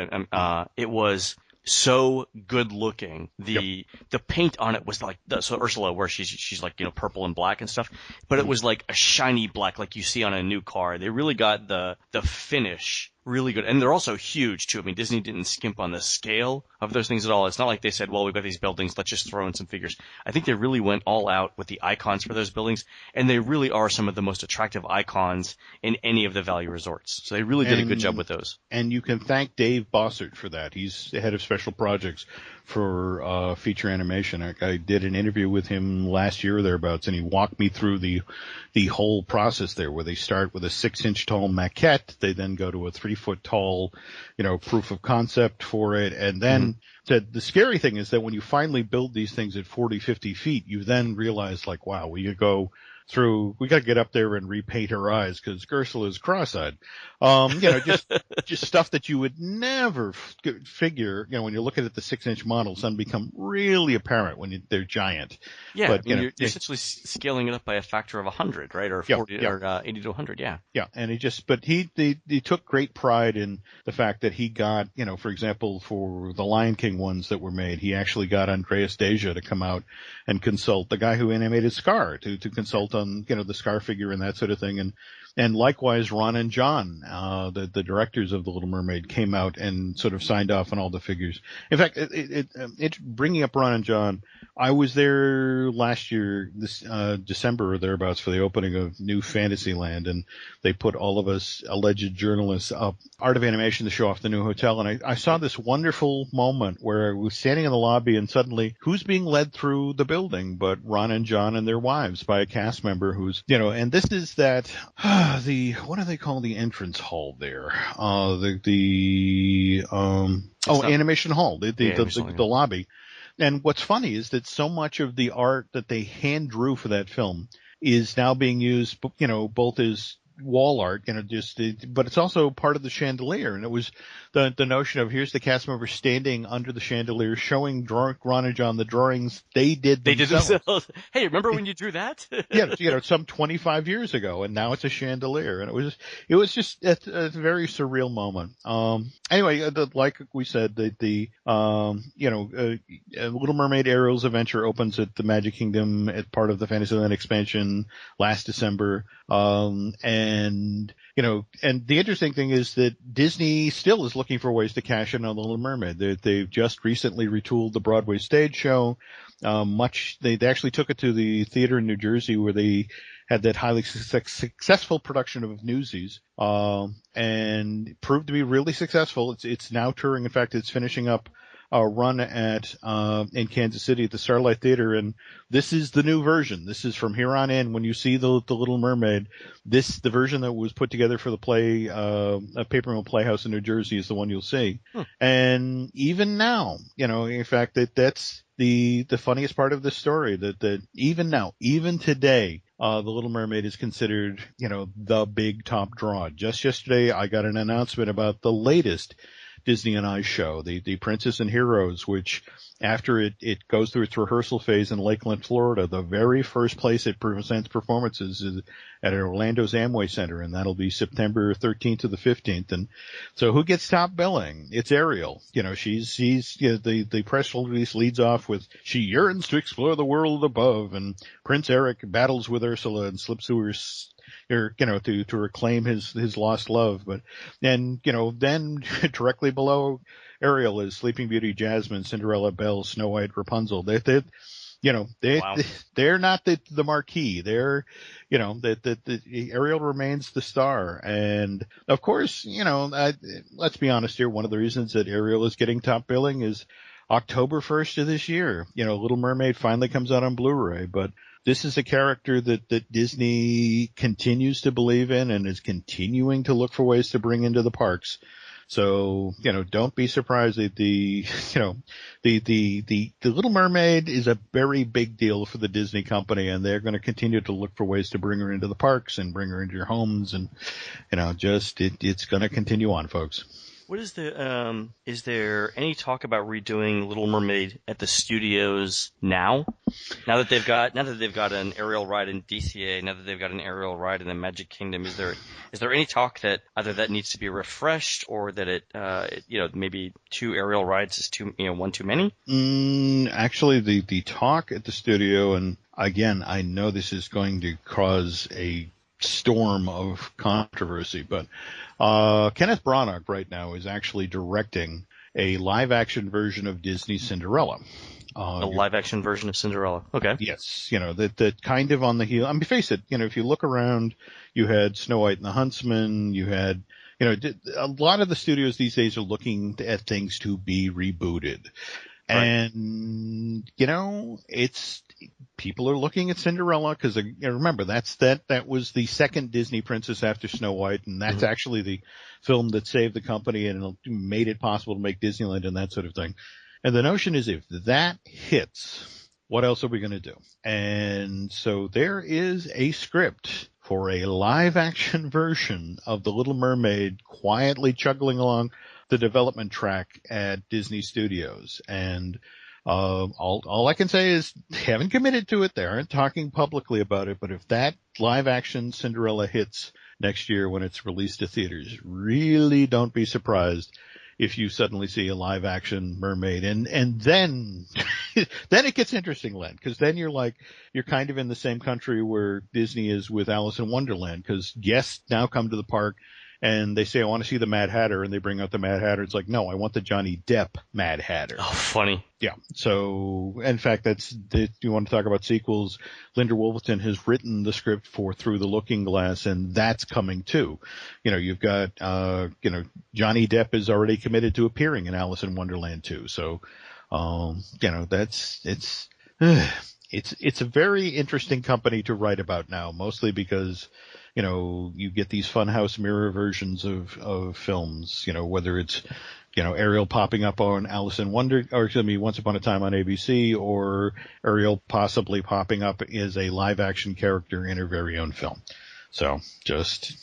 A: it was so good looking. The paint on it was like so Ursula, where she's like purple and black and stuff, but it was like a shiny black like you see on a new car. They really got the finish really good, and they're also huge too. I mean, Disney didn't skimp on the scale of those things at all. It's not like they said, well, we've got these buildings, let's just throw in some figures. I think they really went all out with the icons for those buildings, and they really are some of the most attractive icons in any of the value resorts. So they really did a good job with those.
B: And you can thank Dave Bossert for that. He's the head of special projects for feature animation. I did an interview with him last year or thereabouts, and he walked me through the whole process there, where they start with a 6-inch tall maquette, they then go to a 3-foot tall, proof of concept for it, and then said the scary thing is that when you finally build these things at 40, 50 feet, you then realize, like, wow, we got to get up there and repaint her eyes because Ursula's cross-eyed. Just stuff that you would never figure, when you're looking at the 6-inch models, then become really apparent when they're giant.
A: Yeah, but, you're essentially scaling it up by a factor of 100, right? Or 40, or 80 to 100, yeah.
B: Yeah, and he took great pride in the fact that he got, for example, for the Lion King ones that were made, he actually got Andreas Deja to come out and consult, the guy who animated Scar, to consult on, the Scar figure and that sort of thing. And likewise, Ron and John, the directors of The Little Mermaid, came out and sort of signed off on all the figures. In fact, it's bringing up Ron and John. I was there last year, this December or thereabouts, for the opening of New Fantasyland, and they put all of us alleged journalists up Art of Animation to show off the new hotel. And I saw this wonderful moment where I was standing in the lobby, and suddenly, who's being led through the building but Ron and John and their wives by a cast member who's, and this is that. What do they call the entrance hall there? Animation Hall, the lobby. And what's funny is that so much of the art that they hand drew for that film is now being used, both as wall art, but it's also part of the chandelier. And it was the notion of, here's the cast member standing under the chandelier showing Ron and John the drawings they did themselves.
A: Hey, remember when you drew that?
B: Yeah, some 25 years ago, and now it's a chandelier. And it was just a very surreal moment. Anyway, like we said, the Little Mermaid Ariel's Adventure opens at the Magic Kingdom as part of the Fantasyland expansion last December. And the interesting thing is that Disney still is looking for ways to cash in on The Little Mermaid. They've just recently retooled the Broadway stage show. They actually took it to the theater in New Jersey, where they had that highly successful production of Newsies, and proved to be really successful. It's now touring. In fact, it's finishing up a run at in Kansas City at the Starlight Theater, and this is the new version. This is from here on in. When you see the Little Mermaid, the version that was put together for the play, a Paper Mill Playhouse in New Jersey, is the one you'll see. And even now, in fact, that's the funniest part of this story, that even now, even today, the Little Mermaid is considered, the big top draw. Just yesterday, I got an announcement about the latest Disney and I show, the Princess and Heroes, which after it goes through its rehearsal phase in Lakeland, Florida, the very first place it presents performances is at Orlando's Amway Center, and that'll be September 13th to the 15th. And so who gets top billing? It's Ariel. She's the press release leads off with, she yearns to explore the world above, and Prince Eric battles with Ursula and slips through to reclaim his lost love. But then directly below Ariel is Sleeping Beauty, Jasmine, Cinderella, Belle, Snow White, Rapunzel. They're not the marquee. They're, Ariel remains the star. And of course, let's be honest here. One of the reasons that Ariel is getting top billing is October 1st of this year. Little Mermaid finally comes out on Blu-ray, but this is a character that Disney continues to believe in and is continuing to look for ways to bring into the parks. So, don't be surprised that the Little Mermaid is a very big deal for the Disney company, and they're going to continue to look for ways to bring her into the parks and bring her into your homes. And, it's going to continue on, folks.
A: What is is there any talk about redoing Little Mermaid at the studios now? Now that they've got an aerial ride in DCA, now that they've got an aerial ride in the Magic Kingdom, is there any talk that either that needs to be refreshed, or that maybe 2 aerial rides is one too many?
B: Actually, the talk at the studio, and again, I know this is going to cause a storm of controversy, but Kenneth Branagh right now is actually directing a live-action version of Disney's Cinderella.
A: A live-action version of Cinderella. Okay.
B: Yes, that kind of on the heel. I mean, face it, if you look around, you had Snow White and the Huntsman, you had, a lot of the studios these days are looking at things to be rebooted. Right. And, people are looking at Cinderella because, remember, that was the second Disney princess after Snow White, and that's actually the film that saved the company and made it possible to make Disneyland and that sort of thing. And the notion is, if that hits, what else are we going to do? And so there is a script for a live action version of The Little Mermaid quietly chugging along the development track at Disney Studios. And all I can say is they haven't committed to it. They aren't talking publicly about it. But if that live action Cinderella hits next year when it's released to theaters, really don't be surprised if you suddenly see a live action mermaid. And then then it gets interesting, Len, because then you're kind of in the same country where Disney is with Alice in Wonderland, because guests now come to the park and they say, I want to see the Mad Hatter, and they bring out the Mad Hatter. It's like, no, I want the Johnny Depp Mad Hatter.
A: Oh, funny.
B: Yeah. So, in fact, you want to talk about sequels, Linda Woolverton has written the script for Through the Looking Glass, and that's coming too. You've got, Johnny Depp is already committed to appearing in Alice in Wonderland too. So, it's a very interesting company to write about now, mostly because, you get these funhouse mirror versions of films, whether it's, Ariel popping up on Once Upon a Time on ABC, or Ariel possibly popping up as a live action character in her very own film. So just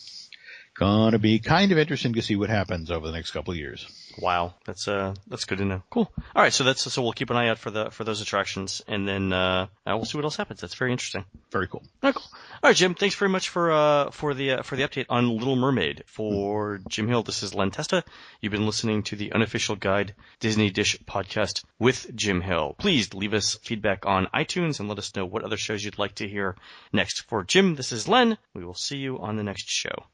B: gonna be kind of interesting to see what happens over the next couple of years.
A: Wow, that's good to know. Cool. All right, so we'll keep an eye out for those attractions, and then we'll see what else happens. That's very interesting.
B: Very cool.
A: All right, cool. All right, Jim. Thanks very much for the update on Little Mermaid. For Jim Hill, this is Len Testa. You've been listening to the Unofficial Guide Disney Dish podcast with Jim Hill. Please leave us feedback on iTunes and let us know what other shows you'd like to hear next. For Jim, this is Len. We will see you on the next show.